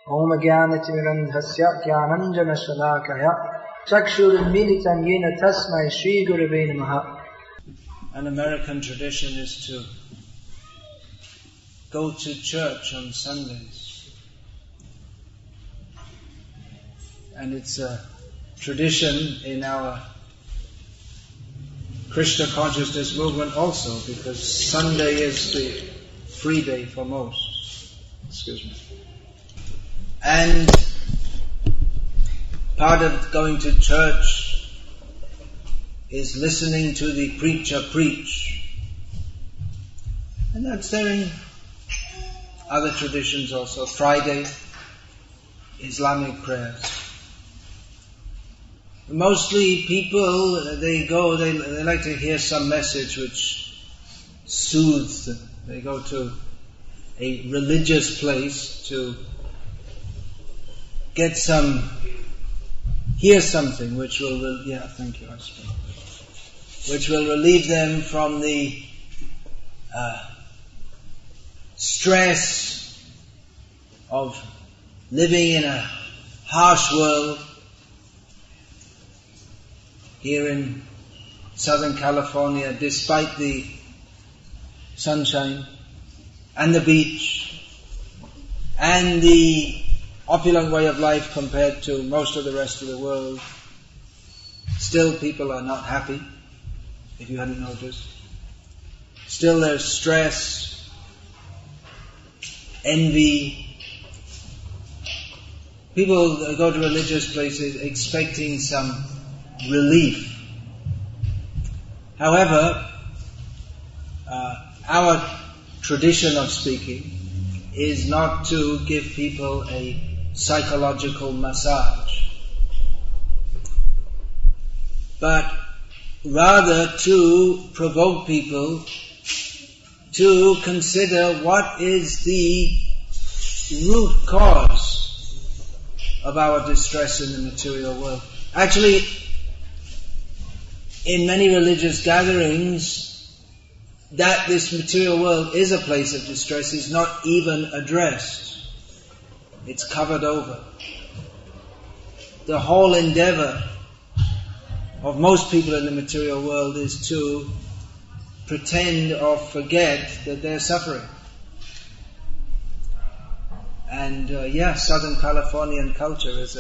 Om Jnanatimirandhasya Jnananjana Shalakaya Chakshurunmilitam Yena Tasmai Shri Gurave Namaha. An American tradition is to go to church on Sundays. And it's a tradition in our Krishna consciousness movement also, because Sunday is the free day for most. Excuse me. And part of going to church is listening to the preacher preach. And that's there in other traditions also. Friday, Islamic prayers. Mostly people, they like to hear some message which soothes them. They go to a religious place to hear something which will, which will relieve them from the stress of living in a harsh world. Here in Southern California, despite the sunshine and the beach and the opulent way of life compared to most of the rest of the world, still people are not happy, if you hadn't noticed. Still there's stress, envy. People go to religious places expecting some relief. However, our tradition of speaking is not to give people a psychological massage, but rather to provoke people to consider what is the root cause of our distress in the material world. Actually, in many religious gatherings, that this material world is a place of distress is not even addressed. It's covered over. The whole endeavor of most people in the material world is to pretend or forget that they're suffering. And Southern Californian culture is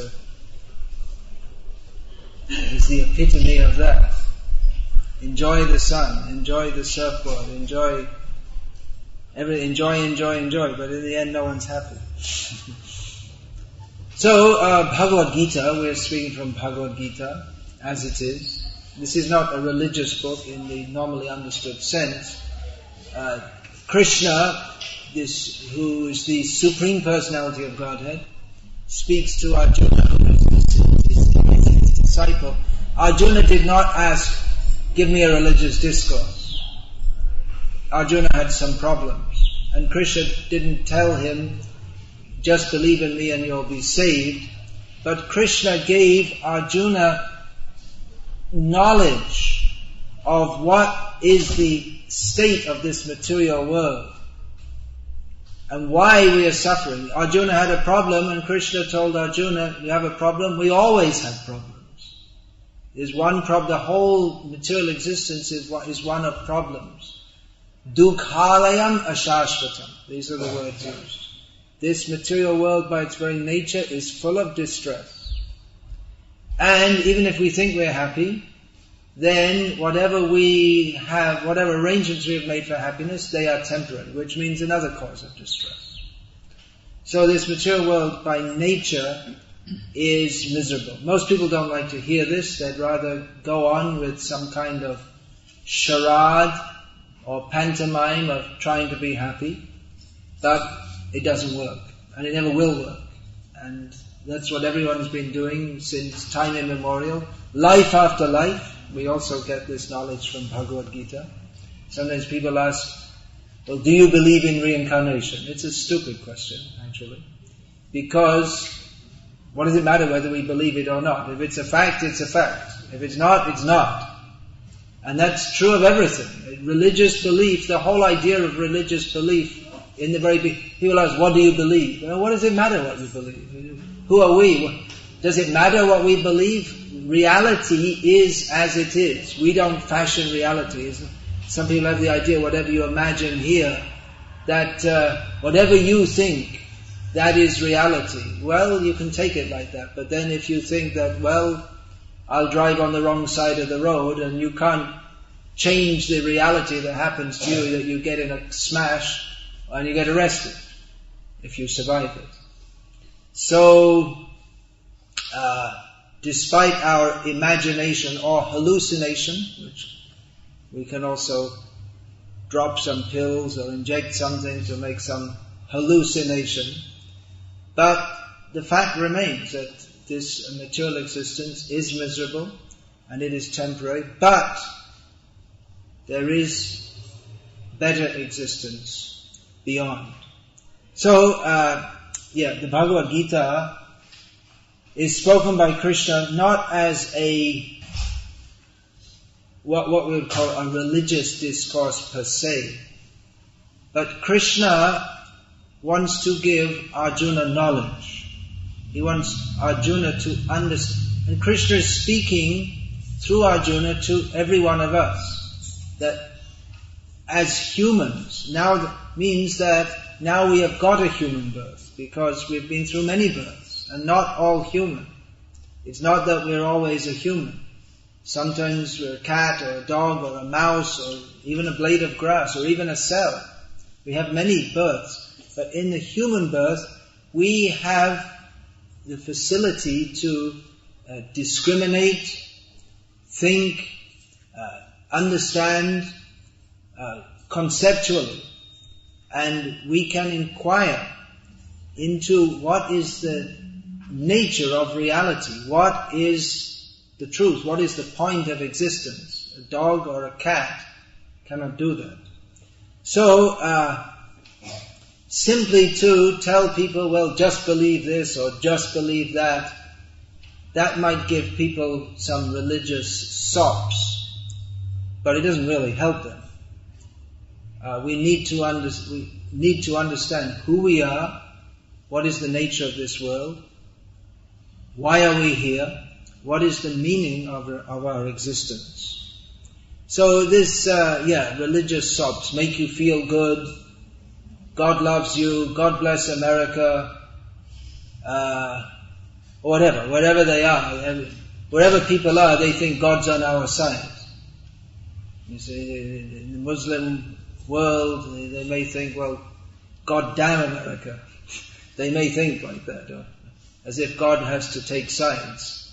the epitome of that. Enjoy the sun, enjoy the surfboard, enjoy, but in the end no one's happy. So, Bhagavad Gita, we're speaking from Bhagavad Gita, as it is. This is not a religious book in the normally understood sense. Krishna, who is the Supreme Personality of Godhead, speaks to Arjuna, who is his disciple. Arjuna did not ask, give me a religious discourse. Arjuna had some problems. And Krishna didn't tell him, just believe in me and you'll be saved. But Krishna gave Arjuna knowledge of what is the state of this material world and why we are suffering. Arjuna had a problem and Krishna told Arjuna, you have a problem? We always have problems. There's one problem, the whole material existence is one of problems. Dukhalayam ashashvatam. These are the words used. This material world by its very nature is full of distress. And even if we think we're happy, then whatever we have, whatever arrangements we have made for happiness, they are temporary, which means another cause of distress. So this material world by nature is miserable. Most people don't like to hear this. They'd rather go on with some kind of charade or pantomime of trying to be happy. But it doesn't work. And it never will work. And that's what everyone's been doing since time immemorial. Life after life. We also get this knowledge from Bhagavad Gita. Sometimes people ask, well, do you believe in reincarnation? It's a stupid question, actually. Because what does it matter whether we believe it or not? If it's a fact, it's a fact. If it's not, it's not. And that's true of everything. Religious belief, the whole idea of religious belief in the very people ask, what do you believe? Well, what does it matter what you believe? Who are we? Does it matter what we believe? Reality is as it is. We don't fashion reality. Some people have the idea, whatever you imagine here, that whatever you think, that is reality. Well, you can take it like that. But then if you think that, well, I'll drive on the wrong side of the road, and you can't change the reality that happens to you, that you get in a smash and you get arrested if you survive it. So, despite our imagination or hallucination, which we can also drop some pills or inject something to make some hallucination, but the fact remains that this material existence is miserable and it is temporary, but there is better existence beyond. So, the Bhagavad Gita is spoken by Krishna not as what we would call a religious discourse per se, but Krishna wants to give Arjuna knowledge. He wants Arjuna to understand. And Krishna is speaking through Arjuna to every one of us. That as humans, now means that now we have got a human birth, because we've been through many births, and not all human. It's not that we're always a human. Sometimes we're a cat or a dog or a mouse or even a blade of grass or even a cell. We have many births. But in the human birth, we have the facility to discriminate, think, understand conceptually. And we can inquire into what is the nature of reality, what is the truth, what is the point of existence. A dog or a cat cannot do that. So, simply to tell people, well, just believe this or just believe that, that might give people some religious sops, but it doesn't really help them. We need to understand who we are, what is the nature of this world, why are we here, what is the meaning of our existence. So this, religious sops make you feel good, God loves you, God bless America, or whatever they are. Wherever people are, they think God's on our side. You see, in the Muslim world, they may think, well, God damn America. They may think like that, or as if God has to take sides.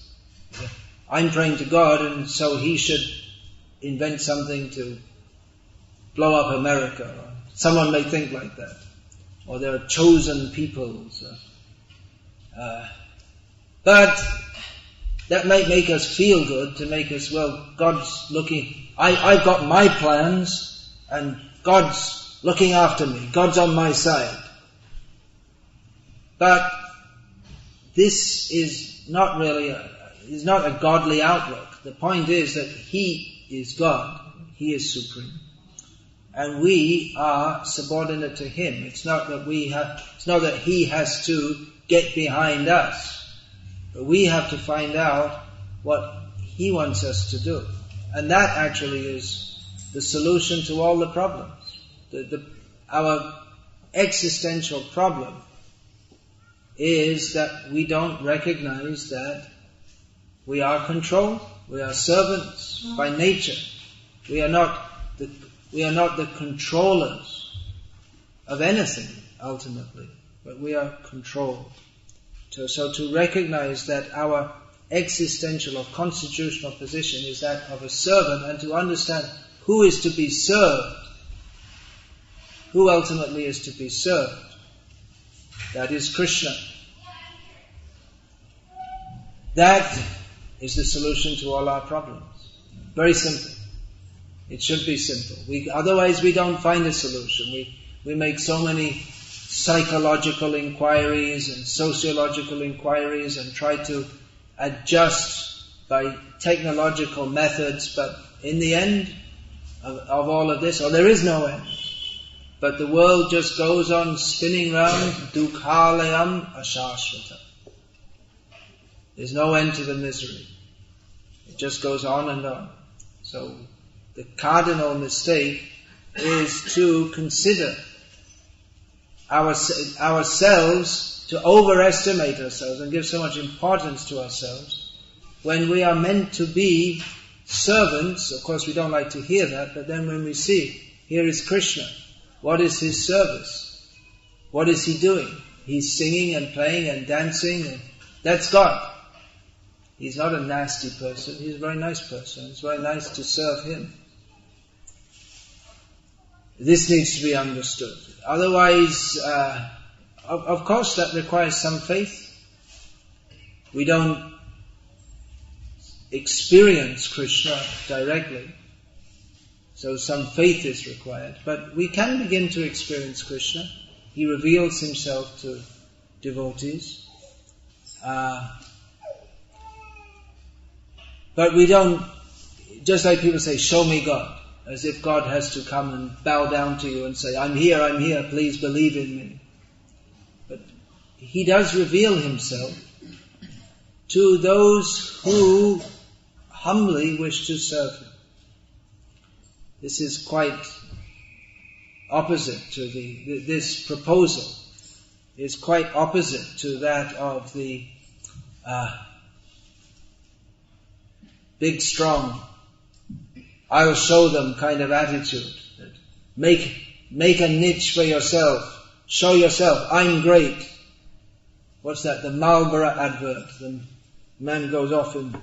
I'm praying to God, and so He should invent something to blow up America. Or someone may think like that. Or there are chosen peoples. But that might make us feel good, to make us, well, God's looking, I've got my plans, and God's looking after me, God's on my side. But this is not really is not a godly outlook. The point is that He is God, He is supreme, and we are subordinate to Him. It's not that He has to get behind us, but we have to find out what He wants us to do. And that actually is the solution to all the problems. Our existential problem is that we don't recognize that we are controlled, we are servants by nature. We are not the controllers of anything ultimately, but we are controlled. So to recognize that our existential or constitutional position is that of a servant, and to understand who is to be served, who ultimately is to be served. That is Krishna. That is the solution to all our problems. Very simple. It should be simple. Otherwise we don't find a solution. We make so many psychological inquiries and sociological inquiries and try to adjust by technological methods, but in the end of all of this, there is no end. but the world just goes on spinning round, dukhalayam ashashvata. There's no end to the misery. It just goes on and on. So the cardinal mistake is to consider ourselves, to overestimate ourselves and give so much importance to ourselves when we are meant to be servants. Of course we don't like to hear that, but then when we see, here is Krishna, what is his service? What is he doing? He's singing and playing and dancing, and that's God. He's not a nasty person, he's a very nice person. It's very nice to serve him. This needs to be understood. Otherwise, of course that requires some faith. We don't experience Krishna directly, so some faith is required. But we can begin to experience Krishna. He reveals himself to devotees. But we don't, just like people say, show me God, as if God has to come and bow down to you and say, I'm here, please believe in me. But he does reveal himself to those who humbly wish to serve him. This is quite opposite to this proposal is quite opposite to that of the big, strong, I'll show them kind of attitude. Make a niche for yourself. Show yourself, I'm great. What's that? The Marlboro advert. The man goes off and,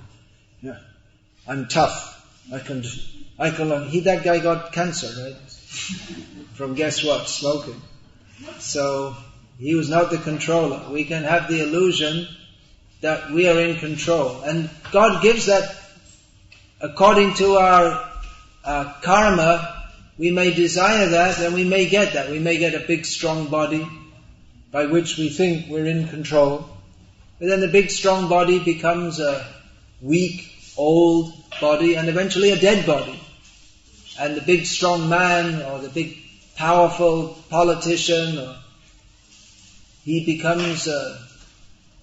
I'm tough. That guy got cancer, right? From guess what? Smoking. So, he was not the controller. We can have the illusion that we are in control. And God gives that according to our karma. We may desire that and we may get that. We may get a big strong body by which we think we're in control. But then the big strong body becomes a weak, old body and eventually a dead body. And the big strong man or the big powerful politician, he becomes a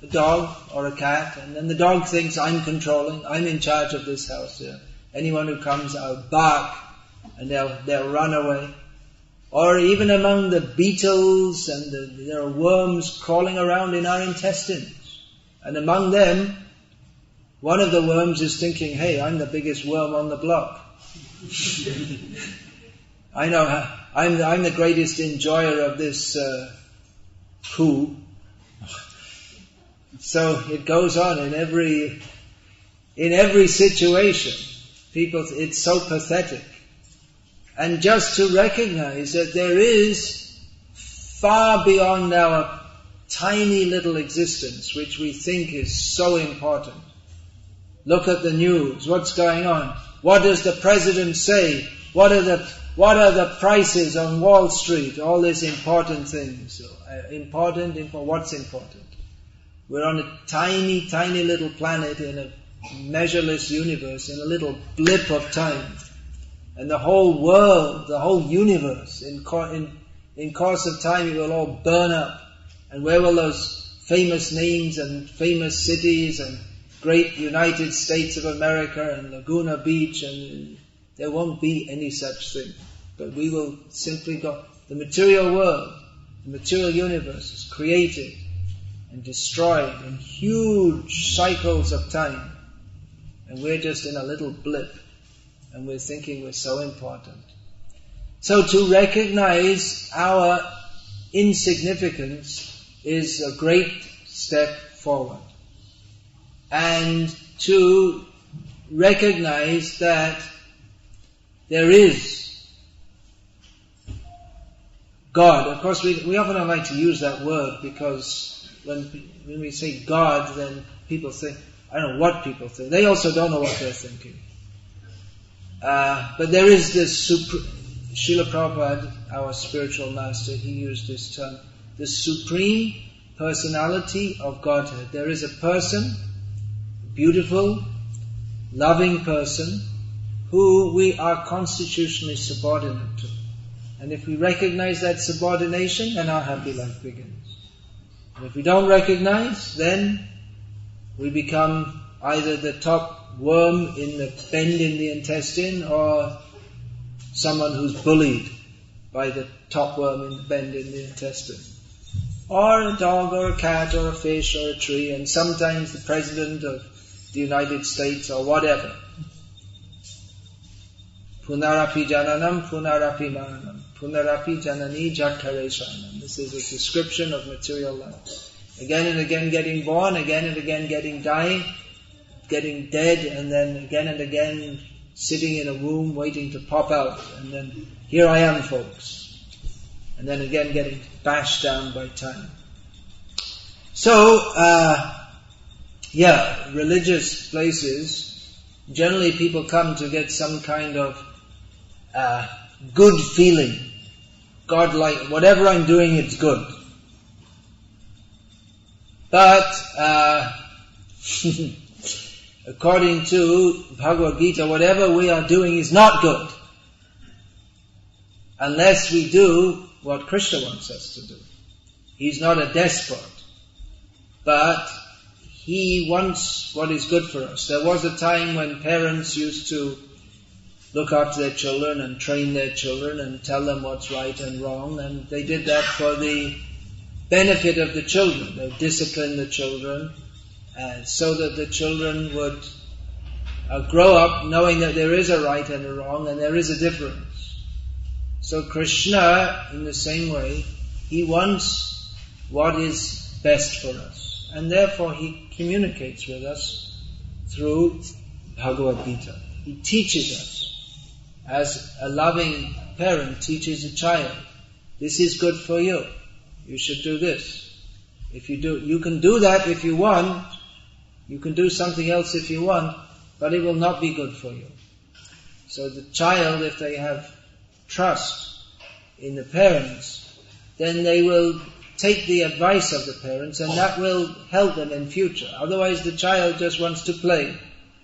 dog or a cat, and then the dog thinks, I'm controlling, I'm in charge of this house here. Anyone who comes, I'll bark, and they'll run away. Or even among the beetles, and there are worms crawling around in our intestines. And among them, one of the worms is thinking, hey, I'm the biggest worm on the block. I know, I'm the greatest enjoyer of this poo. So it goes on in every situation. People, it's so pathetic. And just to recognize that there is far beyond our tiny little existence, which we think is so important. Look at the news. What's going on? What does the president say? What are the prices on Wall Street? All these important things. Important. What's important? We're on a tiny, tiny little planet in a measureless universe, in a little blip of time. And the whole world, the whole universe, in course of time it will all burn up. And where will those famous names and famous cities and great United States of America and Laguna Beach, and there won't be any such thing. But we will simply go, the material world, the material universe is created and destroyed in huge cycles of time. And we're just in a little blip. And we're thinking we're so important. So to recognize our insignificance is a great step forward. And to recognize that there is God. Of course, we often don't like to use that word because when we say God, then people think, I don't know what people think. They also don't know what they're thinking. But there is this Srila Prabhupada, our spiritual master, he used this term, the supreme personality of Godhead. There is a person, beautiful, loving person, who we are constitutionally subordinate to. And if we recognize that subordination, then our happy life begins. And if we don't recognize, then we become either the top worm in the bend in the intestine, or someone who's bullied by the top worm in the bend in the intestine. Or a dog, or a cat, or a fish, or a tree, and sometimes the President of the United States, or whatever. Punarapi jananam, punarapi maranam, punarapi janani jathare shanam. This is a description of material life. Again and again getting born, again and again getting dead, and then again and again sitting in a womb waiting to pop out. And then, here I am, folks. And then again getting bashed down by time. So, religious places, generally people come to get some kind of good feeling. God-like, whatever I'm doing, it's good. But, according to Bhagavad Gita, whatever we are doing is not good. Unless we do what Krishna wants us to do. He's not a despot. But He wants what is good for us. There was a time when parents used to look after their children and train their children and tell them what's right and wrong, and they did that for the benefit of the children. They disciplined the children so that the children would grow up knowing that there is a right and a wrong and there is a difference. So Krishna, in the same way, He wants what is best for us. And therefore He communicates with us through Bhagavad Gita. He teaches us, as a loving parent teaches a child. This is good for you. You should do this. You can do that if you want. You can do something else if you want, but it will not be good for you. So the child, if they have trust in the parents, then they will take the advice of the parents, and that will help them in future. Otherwise the child just wants to play.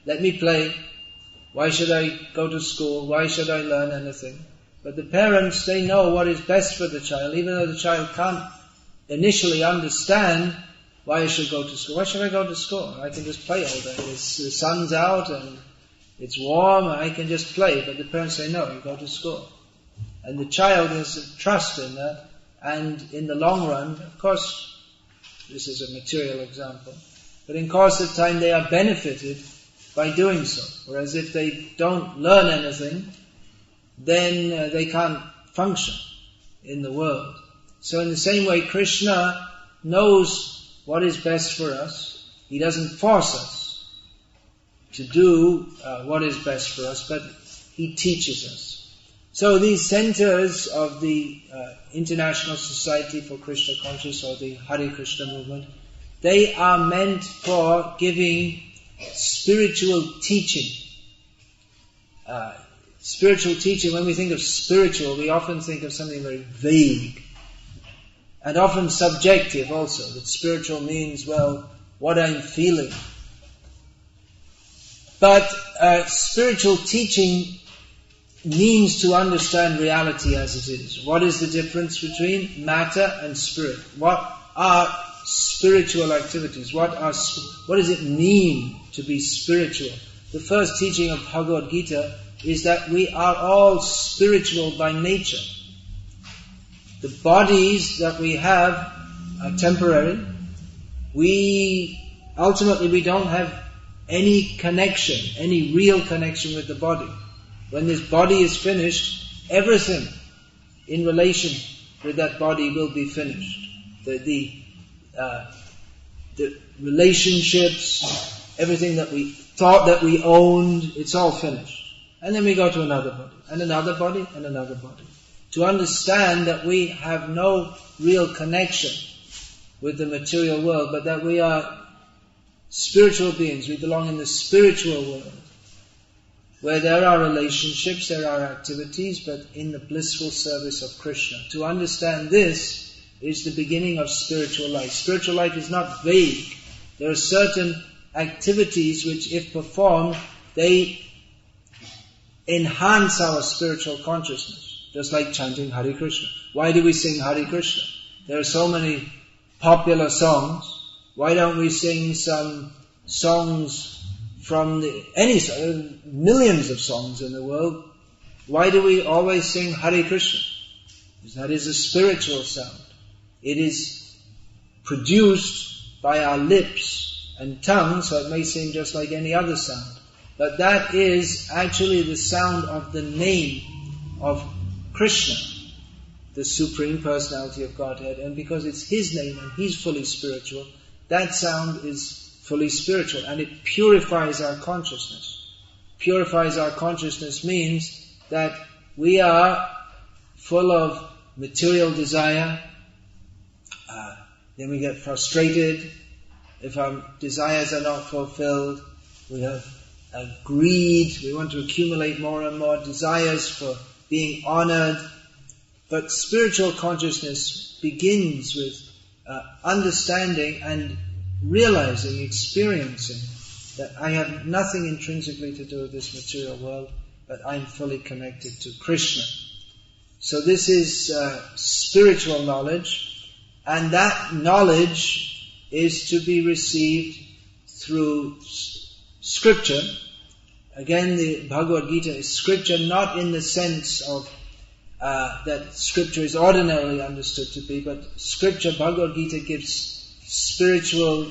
Let me play. Why should I go to school? Why should I learn anything? But the parents, they know what is best for the child, even though the child can't initially understand why I should go to school. Why should I go to school? I can just play all day. The sun's out and it's warm, I can just play. But the parents say, no, you go to school. And the child has a trust in that. And in the long run, of course, this is a material example, but in course of time they are benefited by doing so. Whereas if they don't learn anything, then they can't function in the world. So in the same way, Krishna knows what is best for us. He doesn't force us to do what is best for us, but He teaches us. So these centers of the International Society for Krishna Consciousness, or the Hare Krishna movement, they are meant for giving spiritual teaching. Spiritual teaching, when we think of spiritual, we often think of something very vague and often subjective also. That spiritual means, well, what I'm feeling. But spiritual teaching means to understand reality as it is. What is the difference between matter and spirit? What are spiritual activities? What does it mean to be spiritual? The first teaching of Bhagavad Gita is that we are all spiritual by nature. The bodies that we have are temporary. Ultimately we don't have any connection, any real connection with the body. When this body is finished, everything in relation with that body will be finished. The relationships, everything that we thought that we owned, it's all finished. And then we go to another body, and another body, and another body. To understand that we have no real connection with the material world, but that we are spiritual beings, we belong in the spiritual world, where there are relationships, there are activities, but in the blissful service of Krishna. To understand this is the beginning of spiritual life. Spiritual life is not vague. There are certain activities which, if performed, they enhance our spiritual consciousness. just like chanting Hare Krishna. Why do we sing Hare Krishna? There are so many popular songs. Why don't we sing some songs from millions of songs in the world? Why do we always sing Hare Krishna? Because that is a spiritual sound. It is produced by our lips and tongue, so it may seem just like any other sound. But that is actually the sound of the name of Krishna, the Supreme Personality of Godhead. And because it's His name and He's fully spiritual, that sound is fully spiritual, and it purifies our consciousness. Purifies our consciousness means that we are full of material desire. Then we get frustrated if our desires are not fulfilled. We have greed. We want to accumulate more and more desires for being honored. But spiritual consciousness begins with understanding and realizing, experiencing that I have nothing intrinsically to do with this material world, but I'm fully connected to Krishna. So this is spiritual knowledge, and that knowledge is to be received through scripture. Again, the Bhagavad Gita is scripture not in the sense of that scripture is ordinarily understood to be, but scripture, Bhagavad Gita, gives spiritual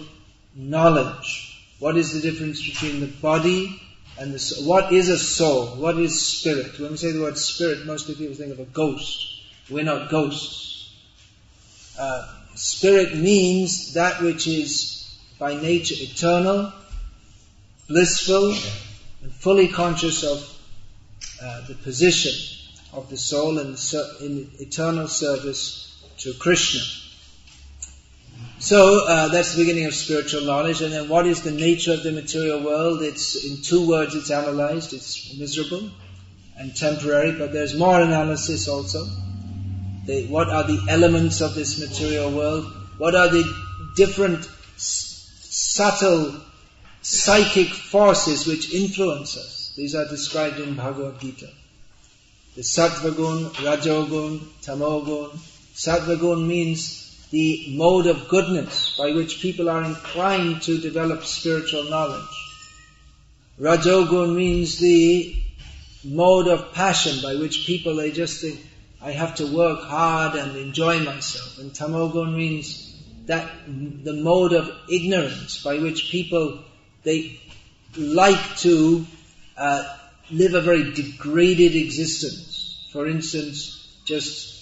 knowledge. What is the difference between the body and the soul? What is a soul? What is spirit? When we say the word spirit, most people think of a ghost. We're not ghosts. Spirit means that which is by nature eternal, blissful, and fully conscious of the position of the soul in eternal service to Krishna. So that's the beginning of spiritual knowledge. And then what is the nature of the material world? It's in two words it's analyzed. It's miserable and temporary, but there's more analysis also. What are the elements of this material world? What are the different subtle psychic forces which influence us? These are described in Bhagavad Gita. The Sattva-gun, Rajo-gun, Tamo-gun. Sattva-gun means the mode of goodness by which people are inclined to develop spiritual knowledge. Rajo-gun means the mode of passion by which people, they just think, I have to work hard and enjoy myself. And Tamo-gun means that the mode of ignorance by which people, they like to live a very degraded existence. For instance, just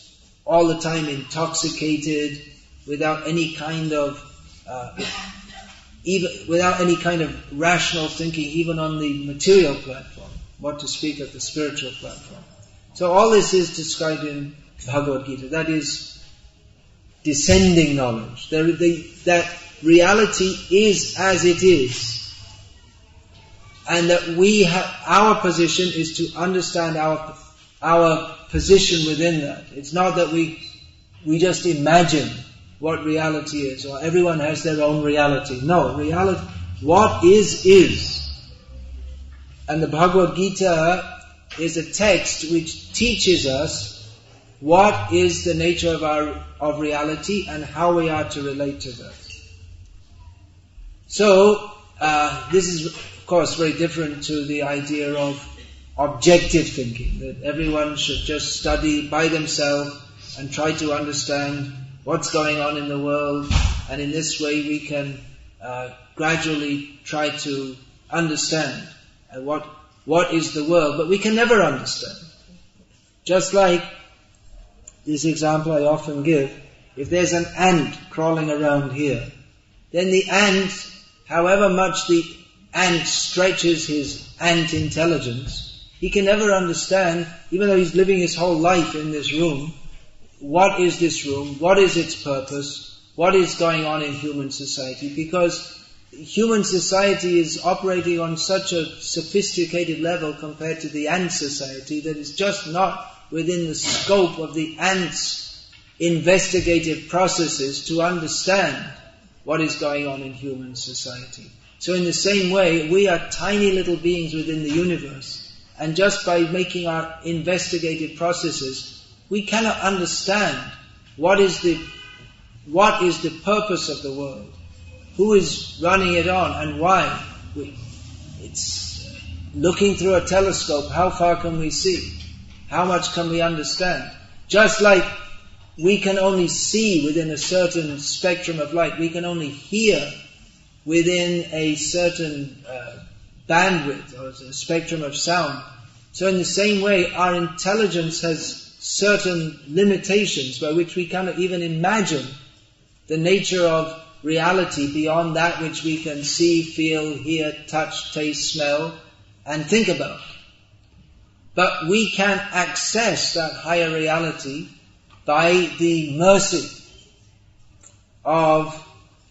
all the time intoxicated, without any kind of rational thinking, even on the material platform. What to speak of the spiritual platform. So all this is described in Bhagavad Gita. That is descending knowledge. That reality is as it is, and that our position is to understand our position within that. It's not that we just imagine what reality is, or everyone has their own reality. No, reality, what is. And the Bhagavad Gita is a text which teaches us what is the nature of reality and how we are to relate to that. So, this is of course very different to the idea of objective thinking, that everyone should just study by themselves and try to understand what's going on in the world, and in this way we can gradually try to understand what is the world, but we can never understand. Just like this example I often give, if there's an ant crawling around here, then the ant, however much the ant stretches his ant intelligence, he can never understand, even though he's living his whole life in this room, what is this room, what is its purpose, what is going on in human society, because human society is operating on such a sophisticated level compared to the ant society that is just not within the scope of the ant's investigative processes to understand what is going on in human society. So in the same way, we are tiny little beings within the universe, And just by making our investigative processes, we cannot understand what is the purpose of the world, who is running it on, and why. It's looking through a telescope, how far can we see? How much can we understand? Just like we can only see within a certain spectrum of light, we can only hear within a certain bandwidth or a spectrum of sound. So in the same way, our intelligence has certain limitations by which we cannot even imagine the nature of reality beyond that which we can see, feel, hear, touch, taste, smell, and think about. But we can access that higher reality by the mercy of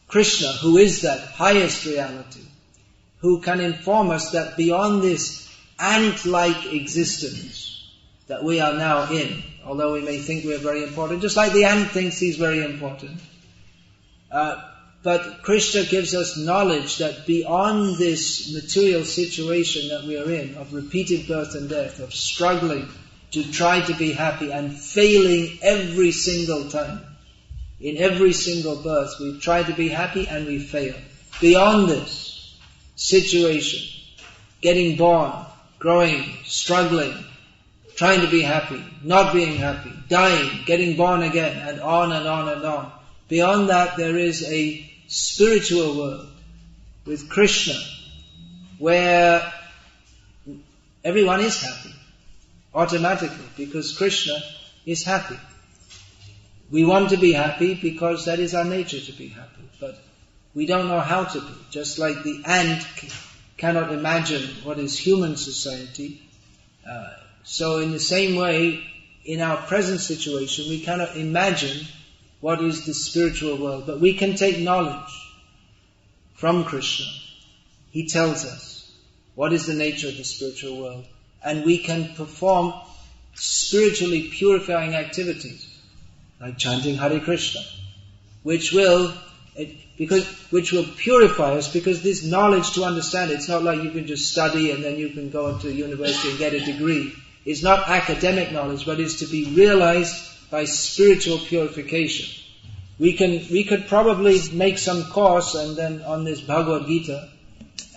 Krishna, who is that highest reality, who can inform us that beyond this ant-like existence that we are now in, although we may think we are very important, just like the ant thinks he's very important, but Krishna gives us knowledge that beyond this material situation that we are in, of repeated birth and death, of struggling to try to be happy and failing every single time, in every single birth we try to be happy and we fail. Beyond this situation, getting born, growing, struggling, trying to be happy, not being happy, dying, getting born again, and on and on and on. Beyond that there is a spiritual world with Krishna where everyone is happy automatically because Krishna is happy. We want to be happy because that is our nature to be happy, but we don't know how to be. Just like the ant cannot imagine what is human society, so in the same way, in our present situation, we cannot imagine what is the spiritual world, but we can take knowledge from Krishna. He tells us what is the nature of the spiritual world, and we can perform spiritually purifying activities, like chanting Hare Krishna, which will purify us, because this knowledge to understand, it's not like you can just study and then you can go into university and get a degree. It's not academic knowledge, but it's to be realized by spiritual purification. We could probably make some course and then on this Bhagavad Gita,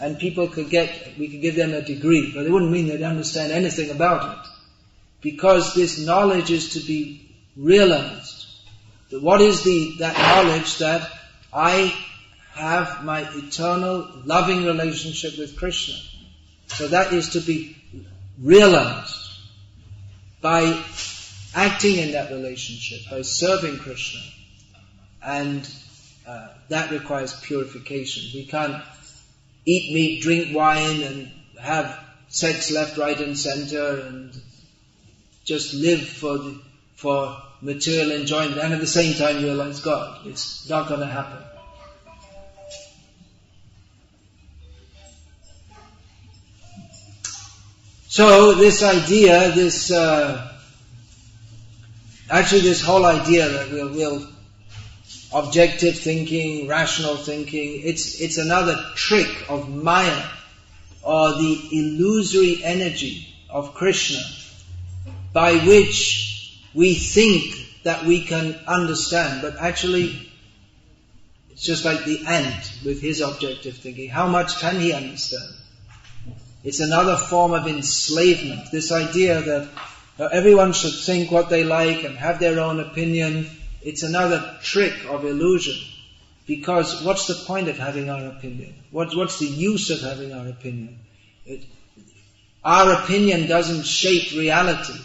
and we could give them a degree, but it wouldn't mean they'd understand anything about it, because this knowledge is to be realized. That what is that knowledge that I have my eternal loving relationship with Krishna. So that is to be realized by acting in that relationship, by serving Krishna. And that requires purification. We can't eat meat, drink wine, and have sex left, right and center, and just live for material enjoyment, and at the same time realize God. It's not going to happen. So this idea, this whole idea that we'll objective thinking, rational thinking, it's another trick of Maya, or the illusory energy of Krishna, by which we think that we can understand, but actually it's just like the ant with his objective thinking. How much can he understand? It's another form of enslavement. This idea that everyone should think what they like and have their own opinion, it's another trick of illusion. Because what's the point of having our opinion? What's the use of having our opinion? Our opinion doesn't shape reality.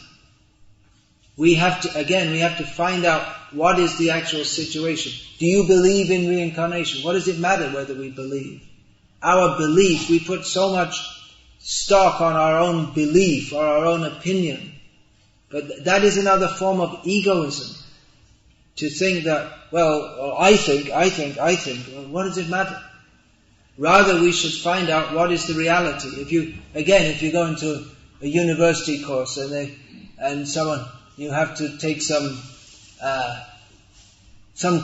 We have to find out what is the actual situation. Do you believe in reincarnation? What does it matter whether we believe? Our belief, we put so much stock on our own belief or our own opinion. But that is another form of egoism. To think that, I think, well, what does it matter? Rather, we should find out what is the reality. If you go into a university course you have to take some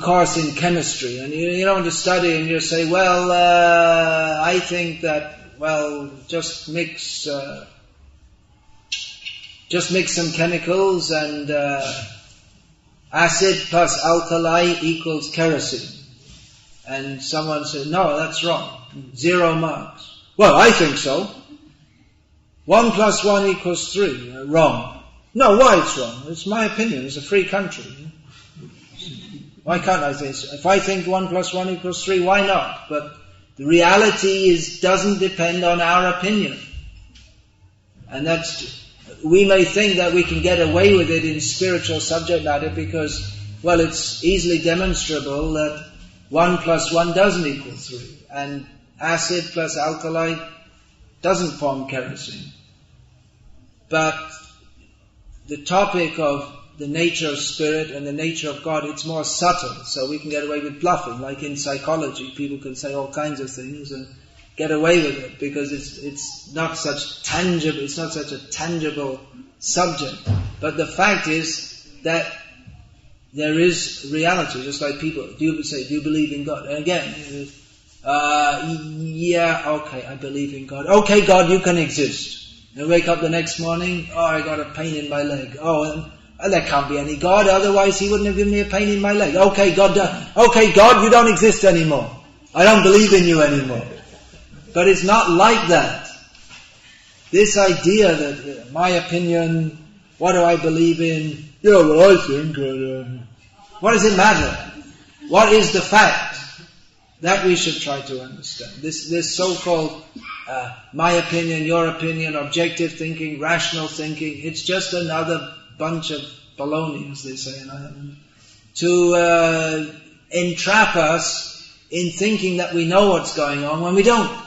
course in chemistry, and you don't want to study, and you say, I think that, just mix just mix some chemicals and acid plus alkali equals kerosene. And someone said, no, that's wrong. 0 marks. Well, I think so. 1 + 1 = 3. Wrong. No, why it's wrong? It's my opinion. It's a free country. Why can't I think so? If I think 1 + 1 = 3, why not? But the reality doesn't depend on our opinion. And we may think that we can get away with it in spiritual subject matter because, well, it's easily demonstrable that 1 + 1 doesn't equal 3. And acid plus alkali doesn't form kerosene. But the topic of the nature of spirit and the nature of God, it's more subtle, so we can get away with bluffing. Like in psychology, people can say all kinds of things and get away with it because it's not such a tangible subject. But the fact is that there is reality, just like people. Do you believe in God? And again, yeah, okay, I believe in God. Okay, God, you can exist. And wake up the next morning, I got a pain in my leg. There can't be any God, otherwise He wouldn't have given me a pain in my leg. Okay, God, you don't exist anymore. I don't believe in you anymore. But it's not like that. This idea that my opinion, what do I believe in? Yeah, well, I think. What does it matter? What is the fact? That we should try to understand. This so-called my opinion, your opinion, objective thinking, rational thinking, it's just another bunch of baloney, as they say in Ireland, to entrap us in thinking that we know what's going on when we don't.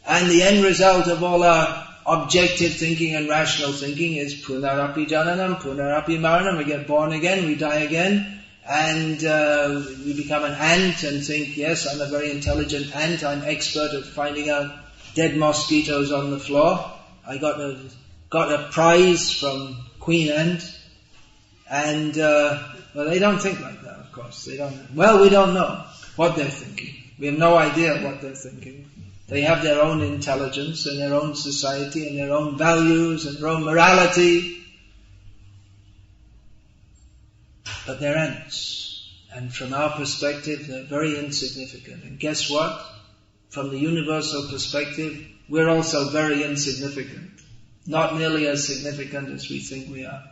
And the end result of all our objective thinking and rational thinking is punarapi jananam, punarapi maranam. We get born again, we die again, and we become an ant and think, yes, I'm a very intelligent ant, I'm expert at finding out dead mosquitoes on the floor. I got a prize from Queen Ant, and well, they don't think like that, of course. They don't. Well, we don't know what they're thinking. We have no idea what they're thinking. They have their own intelligence and their own society and their own values and their own morality. But they're ants. And from our perspective, they're very insignificant. And guess what? From the universal perspective, we're also very insignificant. Not nearly as significant as we think we are.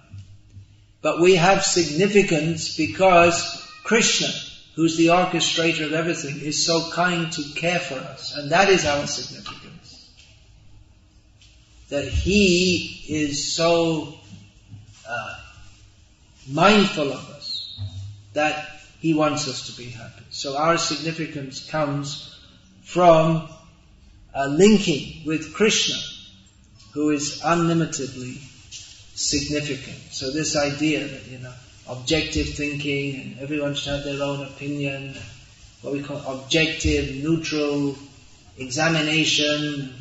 But we have significance because Krishna, who's the orchestrator of everything, is so kind to care for us. And that is our significance. That He is so mindful of us that He wants us to be happy. So our significance comes from linking with Krishna, who is unlimitedly significant. So this idea that, objective thinking and everyone should have their own opinion, what we call objective, neutral examination,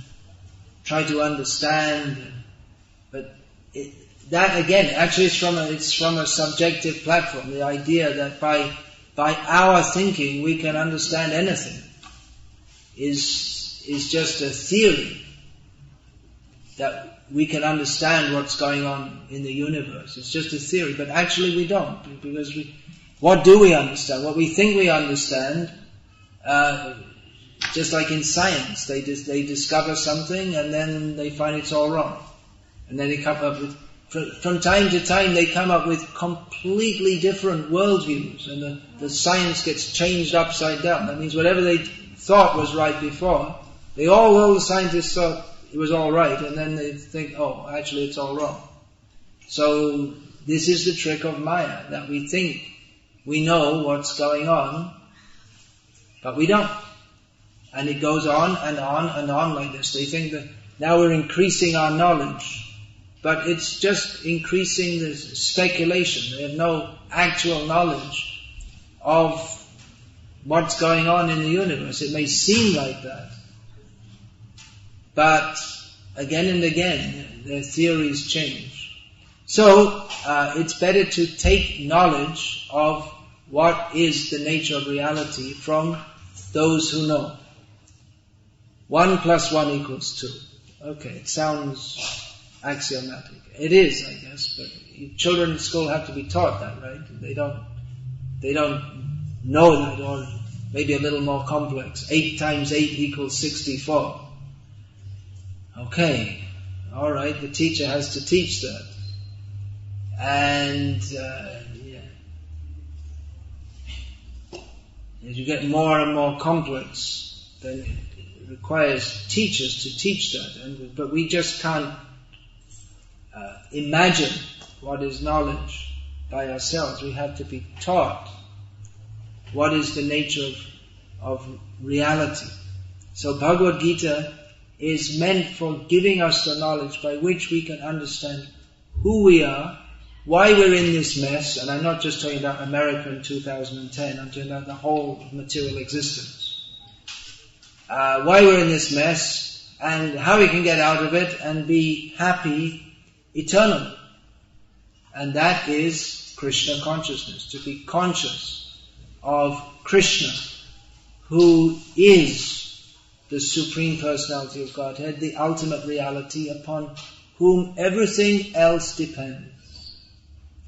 try to understand. But that again, actually it's from a subjective platform. The idea that by our thinking we can understand anything is just a theory that we can understand what's going on in the universe. It's just a theory, but actually we don't, because what do we understand? What we think we understand, just like in science, they discover something and then they find it's all wrong, and then they come up with, from time to time, they come up with completely different worldviews, and the science gets changed upside down. That means whatever they thought was right before, all the scientists thought it was all right, and then they think, oh, actually it's all wrong. So this is the trick of Maya, that we think we know what's going on, but we don't. And it goes on and on and on like this. They think that now we're increasing our knowledge, but it's just increasing the speculation. They have no actual knowledge of what's going on in the universe. It may seem like that, but again and again, their theories change. So, it's better to take knowledge of what is the nature of reality from those who know. 1 + 1 = 2. Okay, it sounds axiomatic. It is, I guess, but children in school have to be taught that, right? They don't know that, or maybe a little more complex. 8 times 8 equals 64. Okay, alright, the teacher has to teach that. And as you get more and more complex, then it requires teachers to teach that. But we just can't imagine what is knowledge by ourselves. We have to be taught what is the nature of reality. So Bhagavad Gita is meant for giving us the knowledge by which we can understand who we are, why we're in this mess, and I'm not just talking about America in 2010, I'm talking about the whole material existence. Why we're in this mess, and how we can get out of it and be happy eternally. And that is Krishna consciousness, to be conscious of Krishna, who is the Supreme Personality of Godhead, the ultimate reality upon whom everything else depends.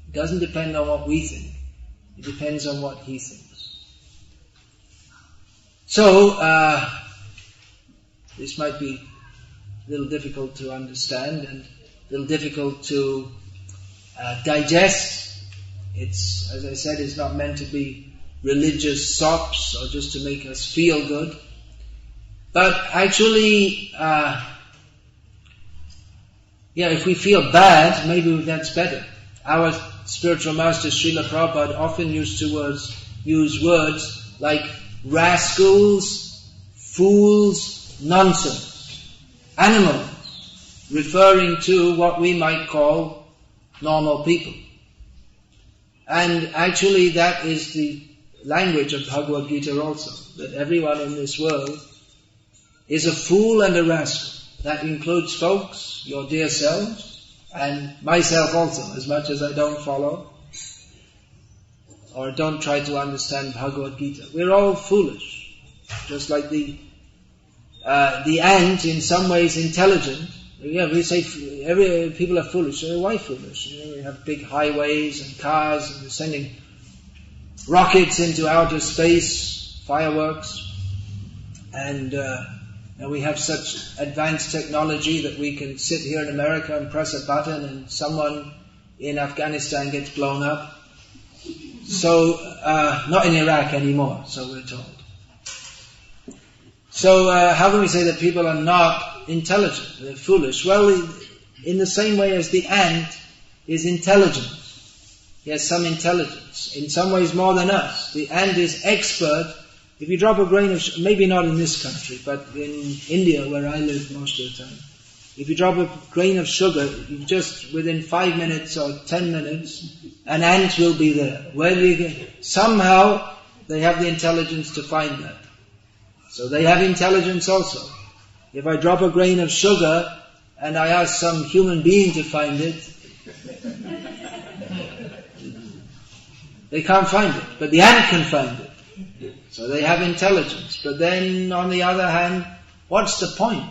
It doesn't depend on what we think. It depends on what He thinks. So, this might be a little difficult to understand and a little difficult to digest. It's, as I said, it's not meant to be religious sops or just to make us feel good. But actually, if we feel bad, maybe that's better. Our spiritual master Srila Prabhupada often used to use words like rascals, fools, nonsense, animals, referring to what we might call normal people. And actually that is the language of Bhagavad Gita also, that everyone in this world is a fool and a rascal. That includes folks, your dear selves, and myself also, as much as I don't follow or don't try to understand Bhagavad Gita. We're all foolish. Just like the ant, in some ways intelligent. Yeah, we say people are foolish. Why foolish? We have big highways and cars, and we're sending rockets into outer space, fireworks, and we have such advanced technology that we can sit here in America and press a button and someone in Afghanistan gets blown up. So, not in Iraq anymore, so we're told. So, how can we say that people are not intelligent, they're foolish? Well, in the same way as the ant is intelligent. He has some intelligence, in some ways more than us. The ant is expert. If you drop a grain of maybe not in this country, but in India where I live most of the time, if you drop a grain of sugar, you just within 5 minutes or 10 minutes, an ant will be there. Somehow they have the intelligence to find that. So they have intelligence also. If I drop a grain of sugar and I ask some human being to find it, they can't find it, but the ant can find it. So they have intelligence. But then, on the other hand, what's the point?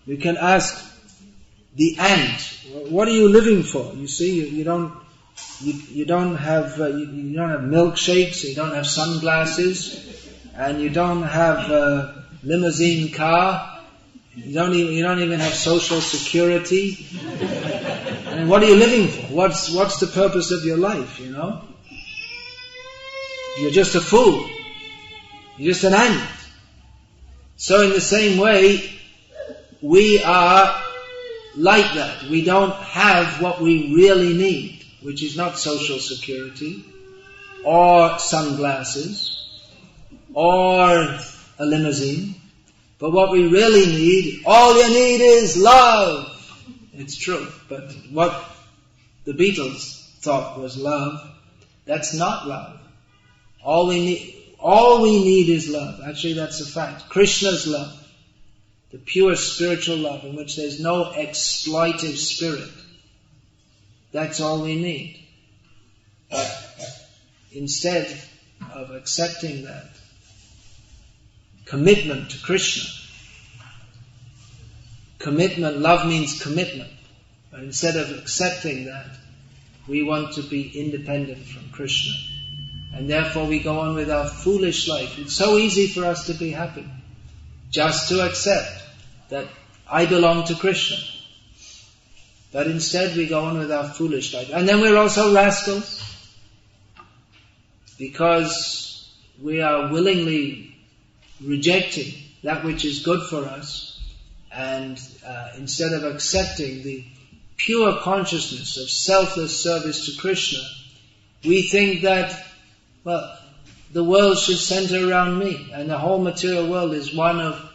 We can ask the ant, what are you living for? You see, you don't have milkshakes, you don't have sunglasses, and you don't have a limousine car. You don't even have social security. And what are you living for? What's the purpose of your life? You're just a fool. You're just an ant. So in the same way, we are like that. We don't have what we really need, which is not social security, or sunglasses, or a limousine. But what we really need, all you need is love. It's true. But what the Beatles thought was love, that's not love. All we need is love. Actually, that's a fact. Krishna's love. The pure spiritual love in which there's no exploitive spirit. That's all we need. But instead of accepting that commitment to Krishna, commitment, love means commitment. But instead of accepting that, we want to be independent from Krishna. And therefore we go on with our foolish life. It's so easy for us to be happy, just to accept that I belong to Krishna. But instead we go on with our foolish life. And then we're also rascals, because we are willingly rejecting that which is good for us, and instead of accepting the pure consciousness of selfless service to Krishna, we think that, well, the world should center around me, and the whole material world is one of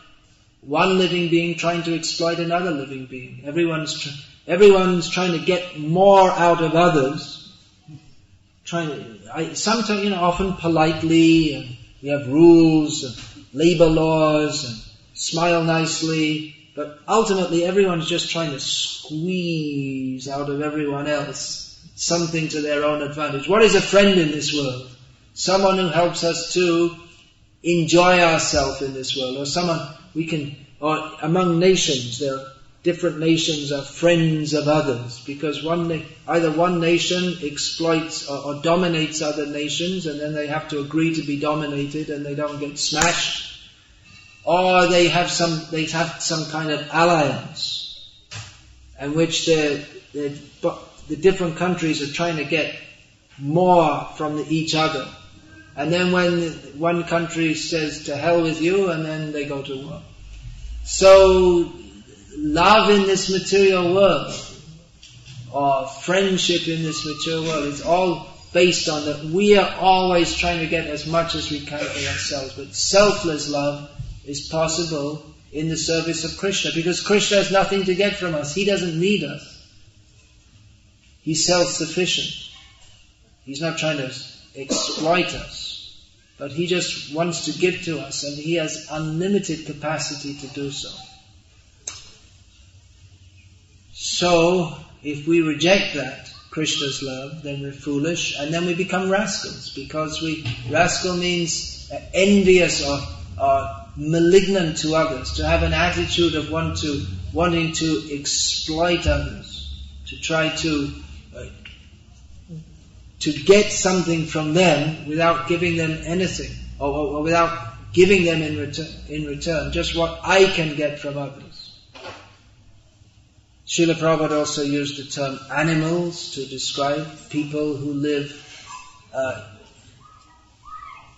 one living being trying to exploit another living being. Everyone's trying to get more out of others. Sometimes, often politely, and we have rules and labor laws and smile nicely, but ultimately everyone's just trying to squeeze out of everyone else something to their own advantage. What is a friend in this world? Someone who helps us to enjoy ourselves in this world, or among nations, there are different nations are friends of others, because either one nation exploits or dominates other nations, and then they have to agree to be dominated and they don't get smashed, or they have some kind of alliance in which the different countries are trying to get more from each other. And then when one country says to hell with you, and then they go to war. So love in this material world, or friendship in this material world, is all based on that we are always trying to get as much as we can for ourselves. But selfless love is possible in the service of Krishna, because Krishna has nothing to get from us. He doesn't need us. He's self-sufficient. He's not trying to exploit us, but He just wants to give to us, and He has unlimited capacity to do so. So, if we reject that, Krishna's love, then we're foolish, and then we become rascals, because rascal means envious or malignant to others, to have an attitude of wanting to exploit others, to try to get something from them without giving them anything, or without giving them in return, just what I can get from others. Srila Prabhupada also used the term animals to describe people who live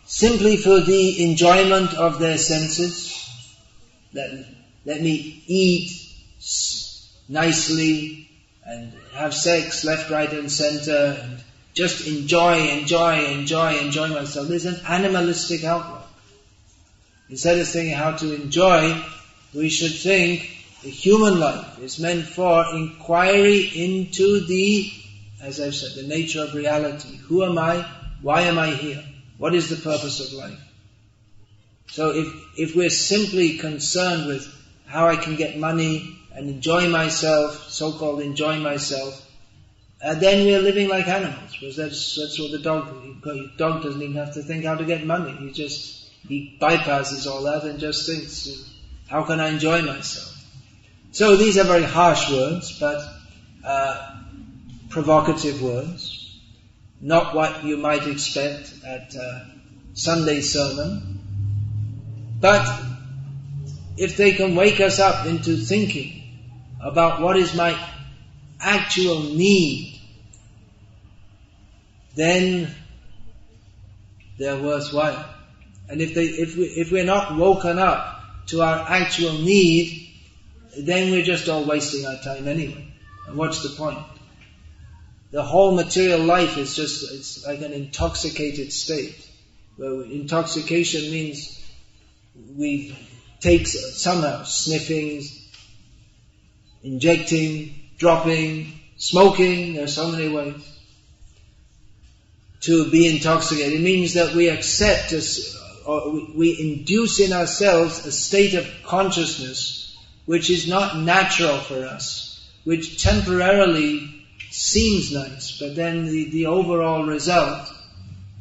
simply for the enjoyment of their senses. Let me eat nicely and have sex left, right and center, and just enjoy myself. There's an animalistic outlook. Instead of thinking how to enjoy, we should think the human life is meant for inquiry into the, as I've said, the nature of reality. Who am I? Why am I here? What is the purpose of life? So if we're simply concerned with how I can get money and enjoy myself, so-called enjoy myself, then we're living like animals, because that's what the dog doesn't even have to think how to get money. He bypasses all that and just thinks, how can I enjoy myself? So these are very harsh words, but provocative words, not what you might expect at Sunday sermon. But if they can wake us up into thinking about what is my actual need, then they're worthwhile. And if we're not woken up to our actual need, then we're just all wasting our time anyway. And what's the point? The whole material life is it's like an intoxicated state, where intoxication means we take somehow sniffing, injecting, dropping, smoking. There are so many ways to be intoxicated. It means that we accept or we induce in ourselves a state of consciousness which is not natural for us, which temporarily seems nice, but then the overall result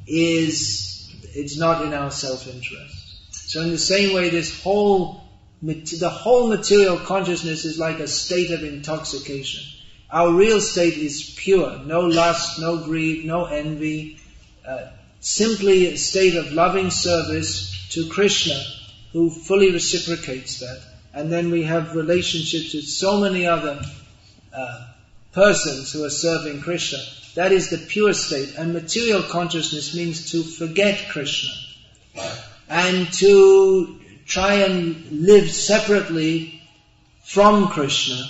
is it's not in our self-interest. So in the same way, this whole the whole material consciousness is like a state of intoxication. Our real state is pure, no lust, no greed, no envy, simply a state of loving service to Krishna, who fully reciprocates that. And then we have relationships with so many other persons who are serving Krishna. That is the pure state. And material consciousness means to forget Krishna and to try and live separately from Krishna,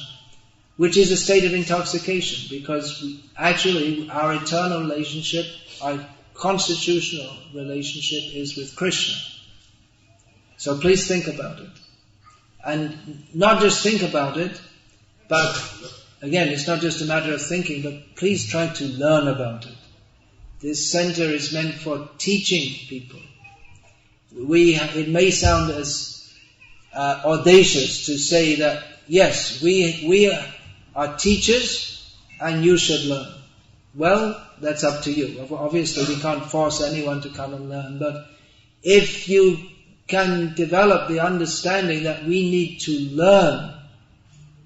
which is a state of intoxication, because actually our eternal relationship, our constitutional relationship is with Krishna. So please think about it. And not just think about it, but again, it's not just a matter of thinking, but please try to learn about it. This center is meant for teaching people. It may sound as audacious to say that, yes, we are teachers and you should learn. Well, that's up to you. Obviously, we can't force anyone to come and learn, but if you can develop the understanding that we need to learn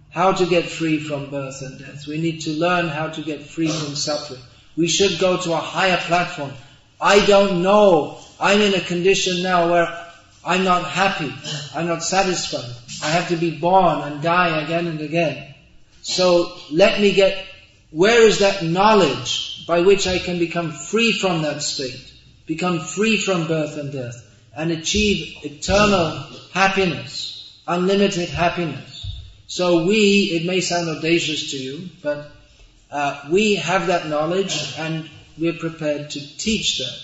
how to get free from birth and death, we need to learn how to get free from suffering, we should go to a higher platform. I don't know. I'm in a condition now where I'm not happy. I'm not satisfied. I have to be born and die again and again. So let me get, where is that knowledge by which I can become free from that state, become free from birth and death, and achieve eternal happiness, unlimited happiness. So it may sound audacious to you, but we have that knowledge and we're prepared to teach that.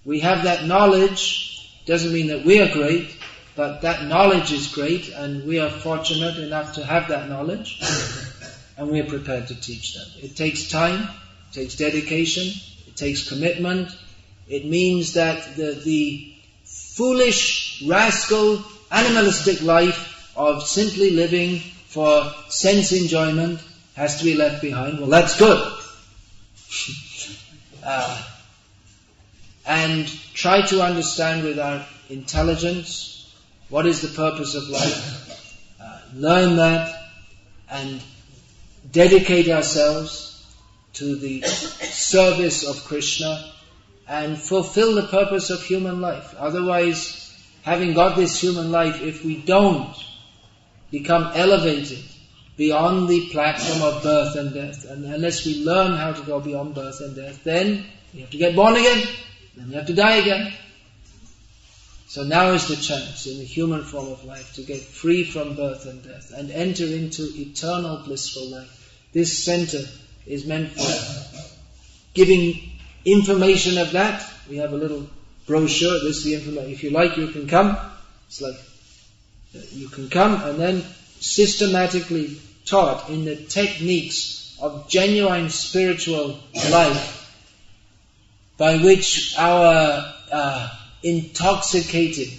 We have that knowledge, doesn't mean that we are great, but that knowledge is great, and we are fortunate enough to have that knowledge, and we are prepared to teach that. It takes time, it takes dedication, it takes commitment. It means that the foolish, rascal, animalistic life of simply living for sense enjoyment has to be left behind. Well, that's good. And try to understand with our intelligence what is the purpose of life. Learn that and dedicate ourselves to the service of Krishna and fulfill the purpose of human life. Otherwise, having got this human life, if we don't become elevated beyond the platform of birth and death, and unless we learn how to go beyond birth and death, then we have to get born again, then we have to die again. So now is the chance in the human form of life to get free from birth and death and enter into eternal blissful life. This center is meant for giving information of that. We have a little brochure. This is the information. If you like, you can come. It's like you can come and then systematically taught in the techniques of genuine spiritual life, by which our intoxicated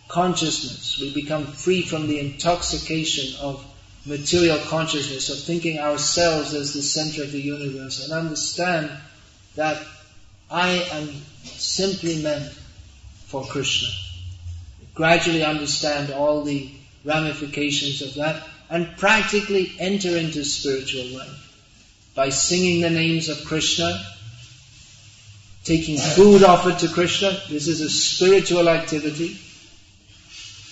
consciousness, we become free from the intoxication of material consciousness, of thinking ourselves as the center of the universe, and understand that I am simply meant for Krishna. Gradually understand all the ramifications of that and practically enter into spiritual life by singing the names of Krishna, taking food offered to Krishna. This is a spiritual activity.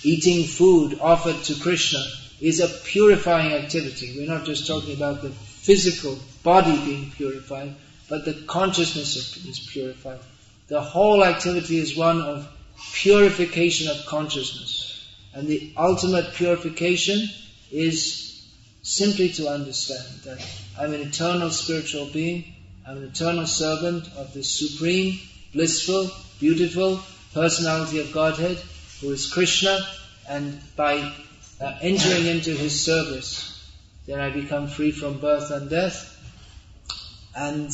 Eating food offered to Krishna is a purifying activity. We're not just talking about the physical body being purified, but the consciousness is purified. The whole activity is one of purification of consciousness. And the ultimate purification is simply to understand that I'm an eternal spiritual being, I'm an eternal servant of the supreme, blissful, beautiful personality of Godhead, who is Krishna, and by entering into His service, then I become free from birth and death, and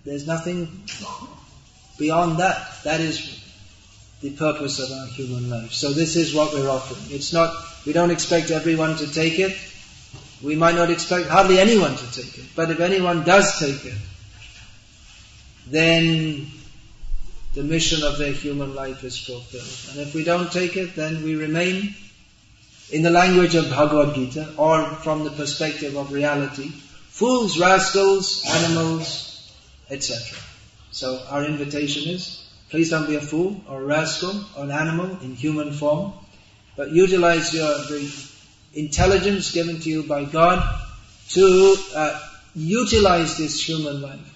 there's nothing beyond that. That is the purpose of our human life. So this is what we're offering. It's not, we don't expect everyone to take it. We might not expect hardly anyone to take it. But if anyone does take it, then the mission of their human life is fulfilled. And if we don't take it, then we remain in the language of Bhagavad Gita, or from the perspective of reality, fools, rascals, animals, etc. So our invitation is, please don't be a fool or a rascal or an animal in human form, but utilize the intelligence given to you by God to utilize this human life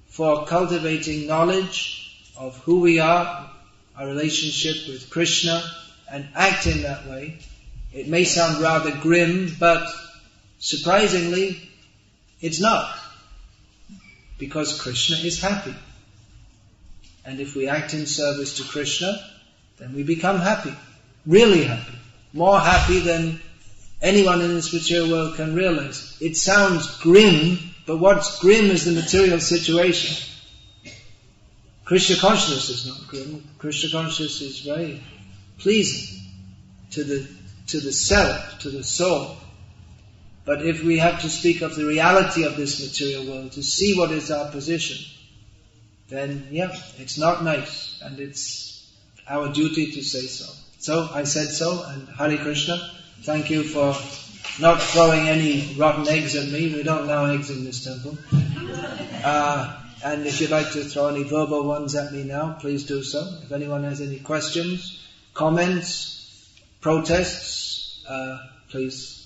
for cultivating knowledge of who we are, our relationship with Krishna, and act in that way. It may sound rather grim, but surprisingly, it's not. Because Krishna is happy. And if we act in service to Krishna, then we become happy. Really happy. More happy than anyone in this material world can realize. It sounds grim, but what's grim is the material situation. Krishna consciousness is not grim. Krishna consciousness is very pleasing to the self, to the soul. But if we have to speak of the reality of this material world, to see what is our position, then it's not nice, and it's our duty to say so. So I said so, and Hare Krishna. Thank you for not throwing any rotten eggs at me. We don't allow eggs in this temple. And if you'd like to throw any verbal ones at me now, please do so. If anyone has any questions, comments, protests, please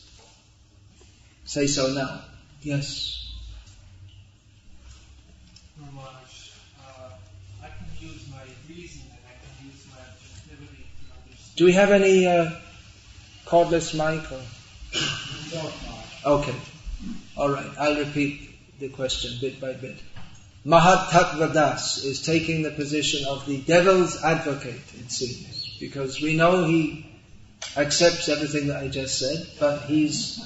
say so now. Yes. I can use my reason and I can use my objectivity to understand. Do we have any cordless mic? Or? Okay. All right. I'll repeat the question bit by bit. Mahat Tattva Das is taking the position of the devil's advocate, it seems, because we know he accepts everything that I just said, but he's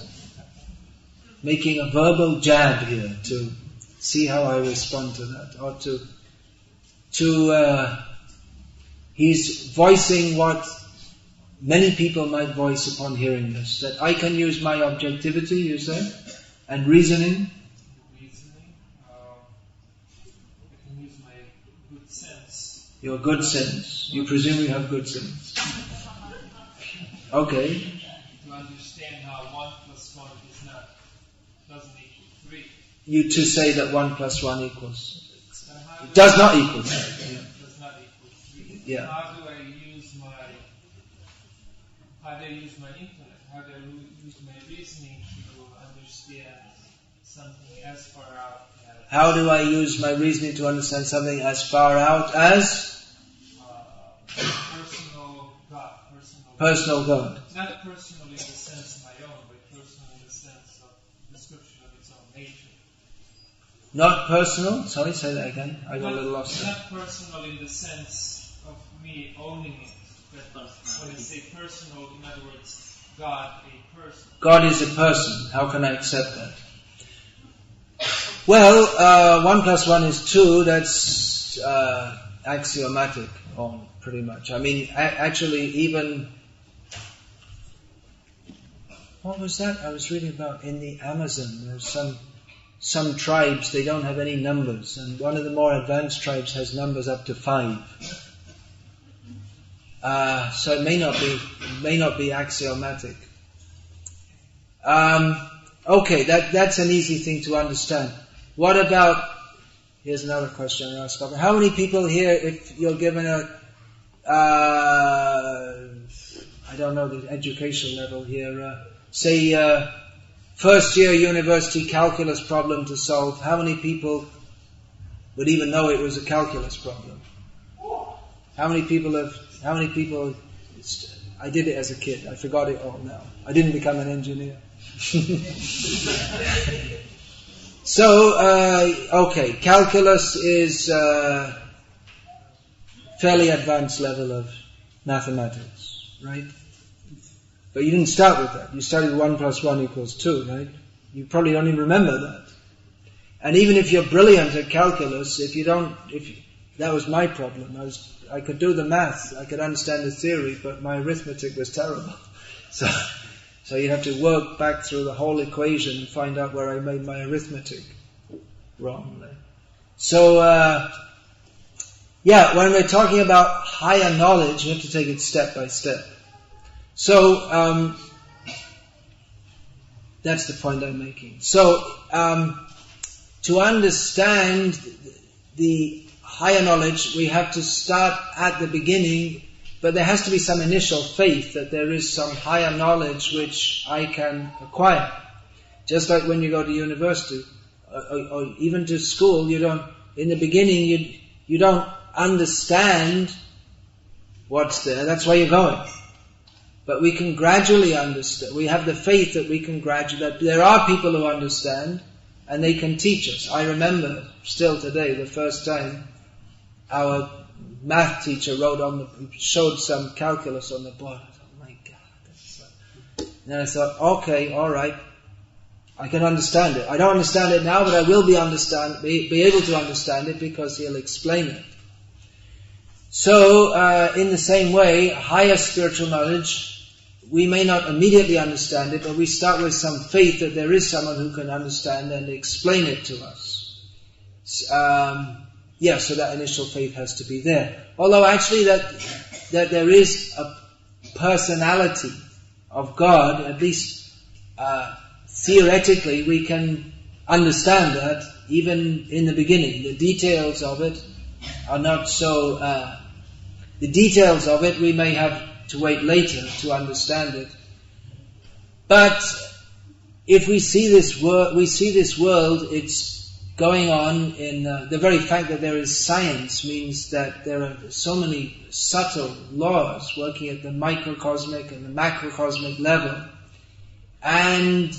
making a verbal jab here to see how I respond to that, or he's voicing what many people might voice upon hearing this, that I can use my objectivity, you say, and reasoning. I can use my good sense. Your good sense. You presume you have good sense. Okay. To understand how 1 plus 1 doesn't equal 3. You to say that 1 plus 1 equals. It does not equal 3. Yeah. Does not equal 3. Yeah. How do I use my intellect? How do I use my reasoning to understand something as far out as... How do I use my reasoning to understand something as far out as? Personal God. Personal God. Not personal in the sense of my own, but personal in the sense of description of its own nature. Not personal? Sorry, say that again. I got a little lost. Not personal in the sense of me owning it, but when I say personal, in other words, God a person. God is a person. How can I accept that? Well, 1 plus 1 is 2. That's axiomatic, pretty much. I mean, actually, even... What was that I was reading about in the Amazon? There's some tribes, they don't have any numbers, and one of the more advanced tribes has numbers up to 5. So it may not be axiomatic. Okay, that's an easy thing to understand. What about? Here's another question I ask. How many people here, if you're given a, I don't know the education level here, say first year university calculus problem to solve, how many people would even know it was a calculus problem? How many people, I did it as a kid, I forgot it all now. I didn't become an engineer. So, okay, calculus is fairly advanced level of mathematics, right? But you didn't start with that. You started 1 plus 1 equals 2, right? You probably don't even remember that. And even if you're brilliant at calculus, that was my problem. I could do the math, I could understand the theory, but my arithmetic was terrible. So you have to work back through the whole equation and find out where I made my arithmetic wrong. So, when we're talking about higher knowledge, you have to take it step by step. So, That's the point I'm making. So, to understand the higher knowledge, we have to start at the beginning, but there has to be some initial faith that there is some higher knowledge which I can acquire. Just like when you go to university, or even to school, in the beginning you don't understand what's there, that's why you're going. But we can gradually understand. We have the faith that we can that there are people who understand and they can teach us. I remember still today, the first time our math teacher showed some calculus on the board. I thought, my God. And I thought, okay, alright, I can understand it. I don't understand it now, but I will be able to understand it because he'll explain it. So, in the same way, higher spiritual knowledge, we may not immediately understand it, but we start with some faith that there is someone who can understand and explain it to us. So that initial faith has to be there. Although actually that there is a personality of God, at least theoretically we can understand that even in the beginning. The details of it are not so... the details of it we may have to wait later to understand it. But if we see this world, it's going on in the very fact that there is science means that there are so many subtle laws working at the microcosmic and the macrocosmic level, and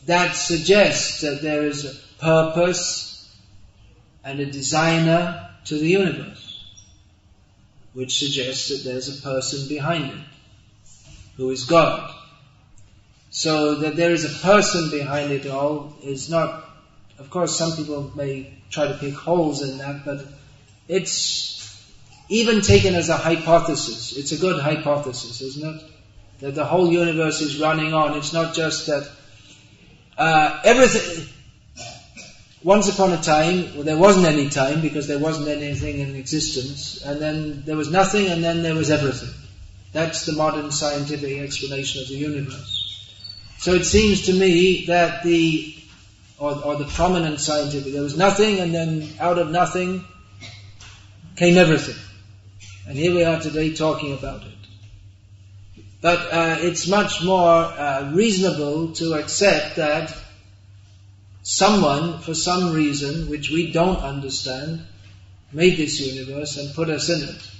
that suggests that there is a purpose and a designer to the universe, which suggests that there's a person behind it, who is God. So that there is a person behind it all is not, of course some people may try to pick holes in that, but it's even taken as a hypothesis. It's a good hypothesis, isn't it? That the whole universe is running on. It's not just that everything... Once upon a time, there wasn't any time because there wasn't anything in existence, and then there was nothing, and then there was everything. That's the modern scientific explanation of the universe. So it seems to me that the prominent scientific, there was nothing, and then out of nothing came everything. And here we are today talking about it. But it's much more reasonable to accept that someone, for some reason, which we don't understand, made this universe and put us in it.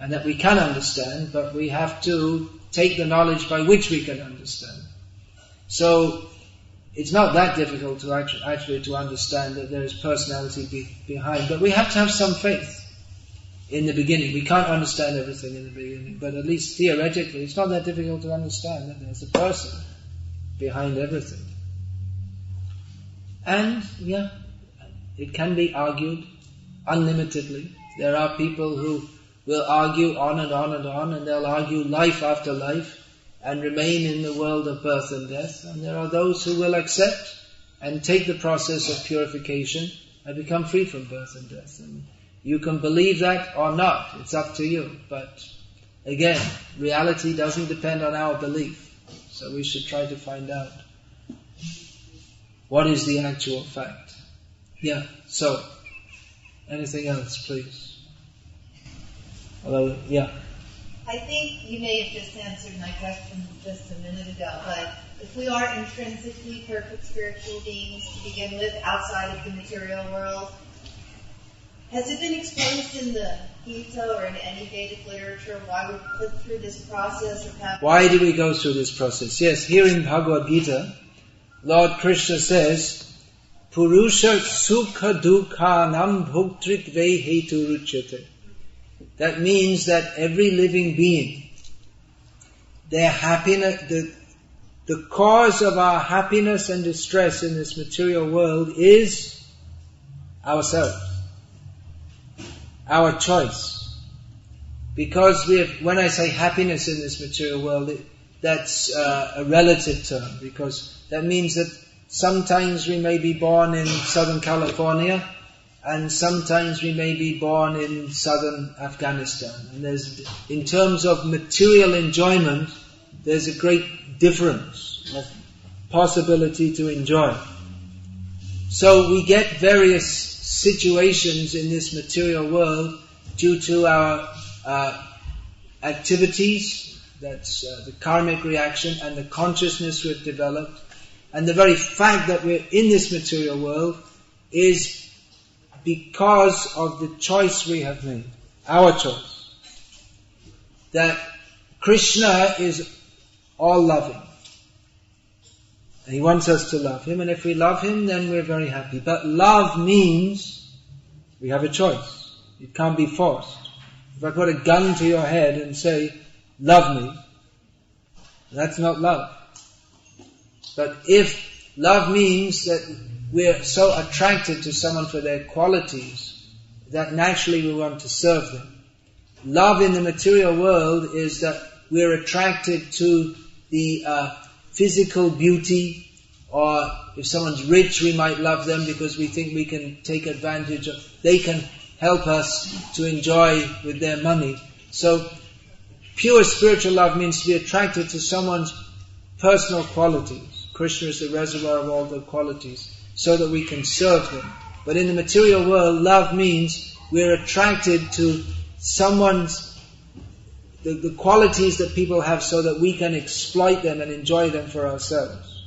And that we can understand, but we have to take the knowledge by which we can understand. So, it's not that difficult to actually to understand that there is personality behind, but we have to have some faith in the beginning. We can't understand everything in the beginning, but at least theoretically, it's not that difficult to understand that there's a person behind everything. And, it can be argued unlimitedly. There are people who will argue on and on and on, and they'll argue life after life and remain in the world of birth and death. And there are those who will accept and take the process of purification and become free from birth and death. And you can believe that or not, it's up to you. But again, reality doesn't depend on our belief. So we should try to find out what is the actual fact. So, anything else, please? I think you may have just answered my question just a minute ago, but if we are intrinsically perfect spiritual beings to begin with, outside of the material world, has it been explained in the Gita or in any Vedic literature why we put through this process of having... Why do we go through this process? Yes, here in Bhagavad Gita, Lord Krishna says, Purusha sukha dukhanam bhuktritve hetu ruchyate. That means that every living being, their happiness, the cause of our happiness and distress in this material world is ourselves, our choice. Because when I say happiness in this material world, that's a relative term, because that means that sometimes we may be born in Southern California, and sometimes we may be born in Southern Afghanistan. And in terms of material enjoyment, there's a great difference of possibility to enjoy. So we get various situations in this material world due to our activities, that's the karmic reaction, and the consciousness we've developed. And the very fact that we're in this material world is because of the choice we have made, our choice. That Krishna is all-loving. And He wants us to love Him, and if we love Him, then we're very happy. But love means we have a choice. It can't be forced. If I put a gun to your head and say, love me, that's not love. But if love means that we're so attracted to someone for their qualities that naturally we want to serve them. Love in the material world is that we're attracted to the physical beauty, or if someone's rich, we might love them because we think we can take advantage of, they can help us to enjoy with their money. So pure spiritual love means to be attracted to someone's personal qualities. Krishna is the reservoir of all the qualities, so that we can serve them. But in the material world, love means we're attracted to someone's, the qualities that people have, so that we can exploit them and enjoy them for ourselves.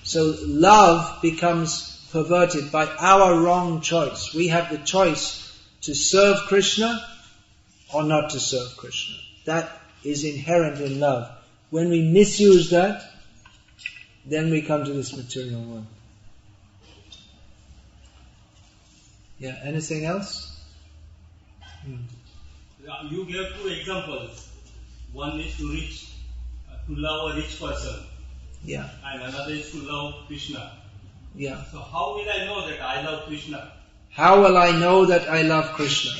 So love becomes perverted by our wrong choice. We have the choice to serve Krishna or not to serve Krishna. That is inherent in love. When we misuse that, then we come to this material world. Yeah, anything else? You gave two examples. One is to love a rich person. Yeah. And another is to love Krishna. Yeah. So how will I know that I love Krishna? How will I know that I love Krishna?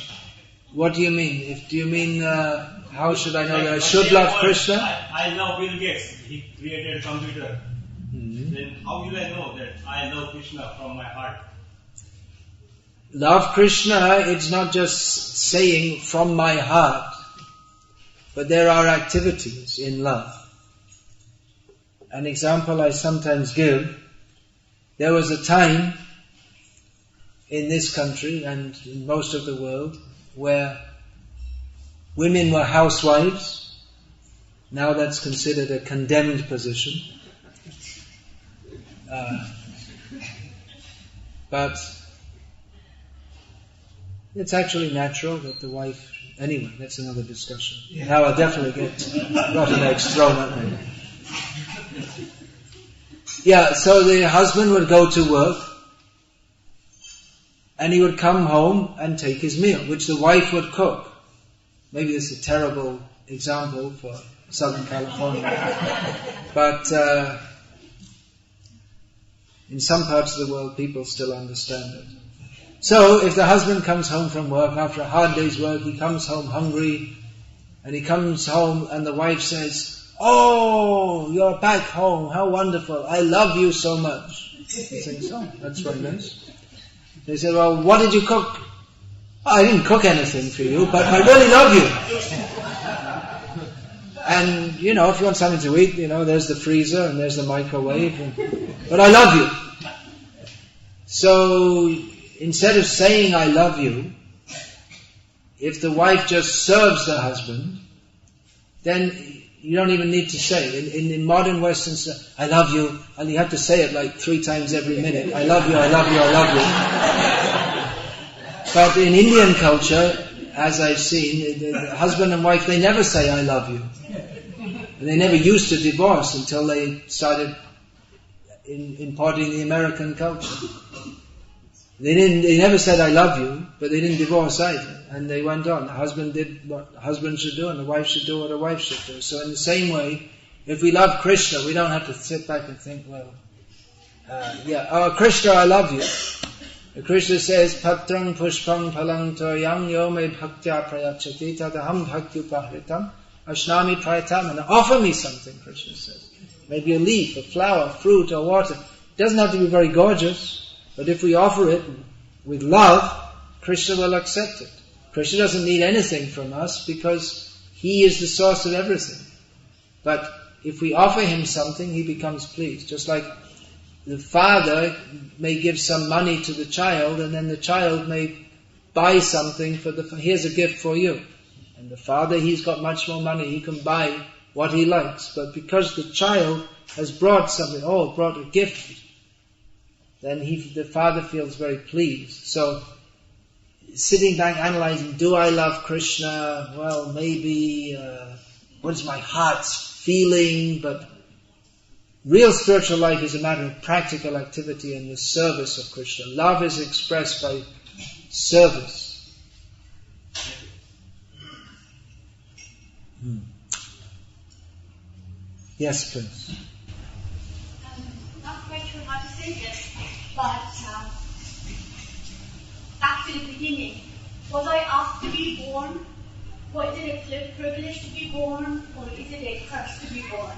What do you mean? Do you mean how should I know that I should love Krishna? I love Bill Gates. He created a computer. Mm-hmm. Then how will I know that I love Krishna from my heart? Love Krishna, it's not just saying from my heart, but there are activities in love. An example I sometimes give, there was a time in this country and in most of the world where women were housewives. Now that's considered a condemned position. But it's actually natural that the wife... Anyway, that's another discussion. Yeah. Now I'll definitely get rotten eggs thrown at me. Yeah, so the husband would go to work and he would come home and take his meal, which the wife would cook. Maybe this is a terrible example for Southern California. But in some parts of the world, people still understand it. So, if the husband comes home from work, after a hard day's work, he comes home hungry, and he comes home and the wife says, "Oh, you're back home, how wonderful, I love you so much." He thinks, "Oh, that's very nice." They say, "Well, what did you cook?" "Oh, I didn't cook anything for you, but I really love you." And, if you want something to eat, there's the freezer and there's the microwave, but I love you. So, instead of saying I love you, if the wife just serves the husband, then you don't even need to say. In modern Western stuff, I love you, and you have to say it like 3 times every minute. I love you, I love you, I love you. But in Indian culture, as I've seen, the husband and wife, they never say I love you. And they never used to divorce until they started importing the American culture. They never said I love you, but they didn't divorce either. And they went on. The husband did what the husband should do, and the wife should do what a wife should do. So in the same way, if we love Krishna, we don't have to sit back and think, Krishna, I love you. Krishna says, "Patrang pushpang phalang toyang yo me bhaktya prayachati tadaham bhakti upahritam ashnami prayatam." And offer me something, Krishna says. Maybe a leaf, a flower, fruit, or water. It doesn't have to be very gorgeous. But if we offer it with love, Krishna will accept it. Krishna doesn't need anything from us because He is the source of everything. But if we offer him something, he becomes pleased. Just like the father may give some money to the child, and then the child may buy something here's a gift for you. And the father, he's got much more money, he can buy what he likes. But because the child has brought something, brought a gift, then the father feels very pleased. So, sitting back analyzing, do I love Krishna? Well, maybe, what is my heart's feeling? But real spiritual life is a matter of practical activity and the service of Krishna. Love is expressed by service. Yes, please. Not quite sure how to say this, but back to the beginning. Was I asked to be born? Was it a privilege to be born, or is it a curse to be born?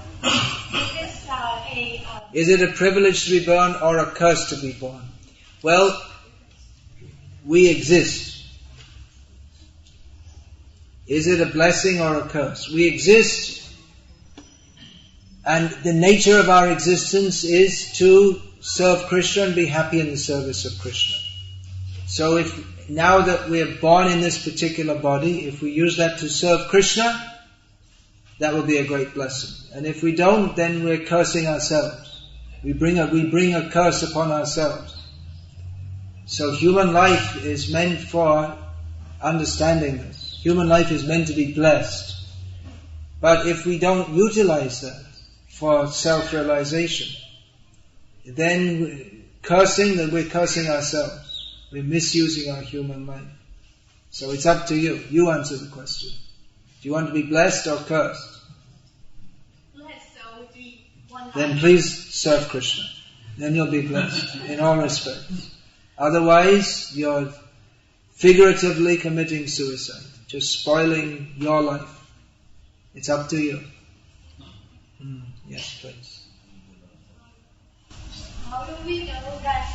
Is it a privilege to be born or a curse to be born? Well, we exist. Is it a blessing or a curse? We exist, and the nature of our existence is to serve Krishna and be happy in the service of Krishna. So now that we are born in this particular body, if we use that to serve Krishna, that will be a great blessing. And if we don't, then we're cursing ourselves. We bring a curse upon ourselves. So human life is meant for understanding this. Human life is meant to be blessed. But if we don't utilize that for self-realization, then we're cursing ourselves. We're misusing our human life. So it's up to you. You answer the question. Do you want to be blessed or cursed? Blessed, so would be one. Then please serve Krishna. Then you'll be blessed in all respects. Otherwise, you're figuratively committing suicide, just spoiling your life. It's up to you. Yes, please. How do we know that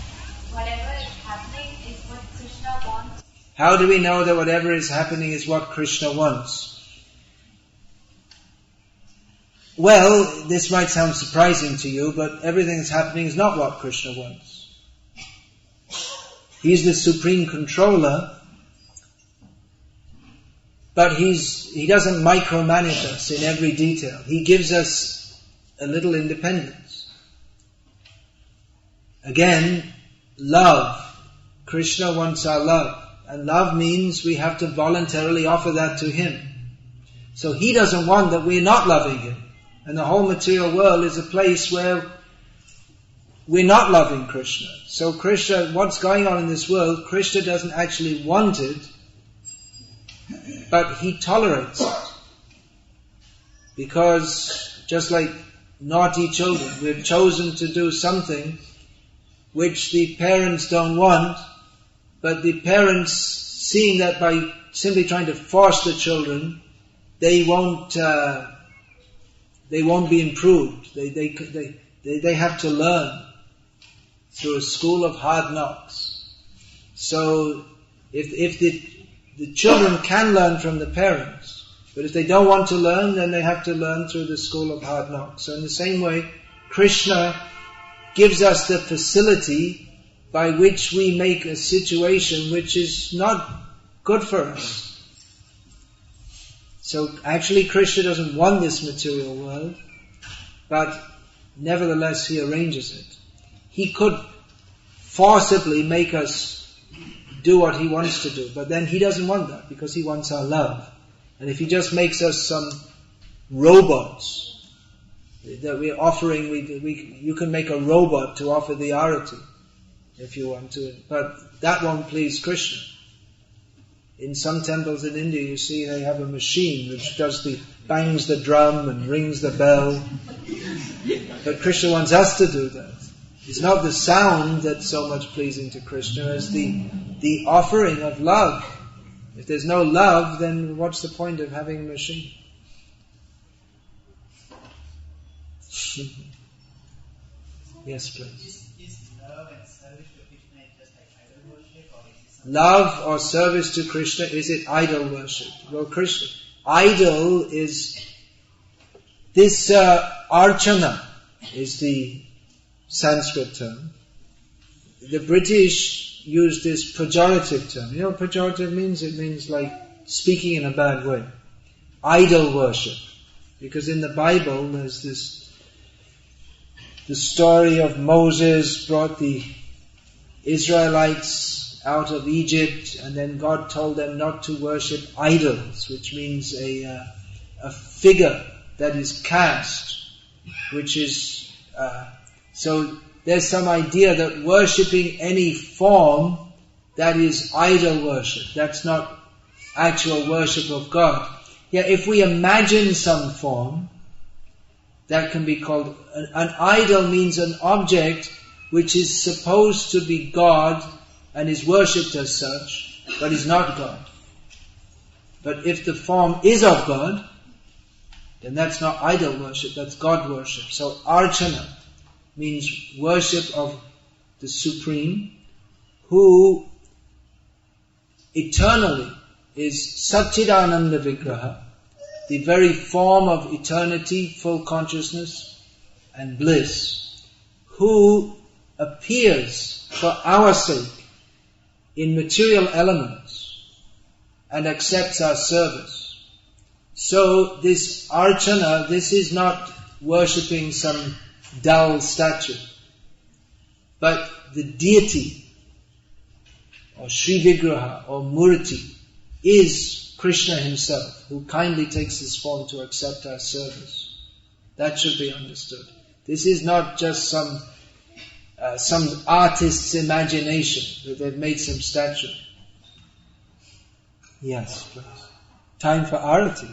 whatever is happening is what Krishna wants? How do we know that whatever is happening is what Krishna wants? Well, this might sound surprising to you, but everything that's happening is not what Krishna wants. He's the supreme controller, but he doesn't micromanage us in every detail. He gives us a little independence. Again, love. Krishna wants our love. And love means we have to voluntarily offer that to Him. So He doesn't want that we're not loving Him. And the whole material world is a place where we're not loving Krishna. So Krishna, what's going on in this world, Krishna doesn't actually want it, but He tolerates it. Because just like naughty children, we've chosen to do something which the parents don't want, but the parents, seeing that by simply trying to force the children, they won't be improved. They have to learn through a school of hard knocks. So if the children can learn from the parents, but if they don't want to learn, then they have to learn through the school of hard knocks. So in the same way, Krishna gives us the facility by which we make a situation which is not good for us. So actually Krishna doesn't want this material world, but nevertheless He arranges it. He could forcibly make us do what He wants to do, but then He doesn't want that because He wants our love. And if He just makes us some robots that we're offering, you can make a robot to offer the arati if you want to, but that won't please Krishna. In some temples in India, you see they have a machine which bangs the drum and rings the bell. But Krishna wants us to do that. It's not the sound that's so much pleasing to Krishna as the offering of love. If there's no love, then what's the point of having a machine? Yes, please. Is love and service to Krishna just like idol worship, or is it something? Love or service to Krishna, is it idol worship? Well, idol is This archana is the Sanskrit term. The British use this pejorative term. You know what pejorative means? It means like speaking in a bad way. Idol worship. Because in the Bible there's the story of Moses brought the Israelites out of Egypt, and then God told them not to worship idols, which means a figure that is cast, which is so there's some idea that worshipping any form, that is idol worship. That's not actual worship of God. Yeah, if we imagine some form, that can be called an idol. Means an object which is supposed to be God and is worshipped as such, but is not God. But if the form is of God, then that's not idol worship, that's God worship. So archana means worship of the Supreme, who eternally is Satchidananda Vigraha, the very form of eternity, full consciousness and bliss, who appears for our sake in material elements and accepts our service. So this archana, this is not worshipping some dull statue, but the deity or Sri Vigraha or Murti is Krishna himself, who kindly takes this form to accept our service. That should be understood. This is not just some artist's imagination that they've made some statue. Yes, please. Time for arati.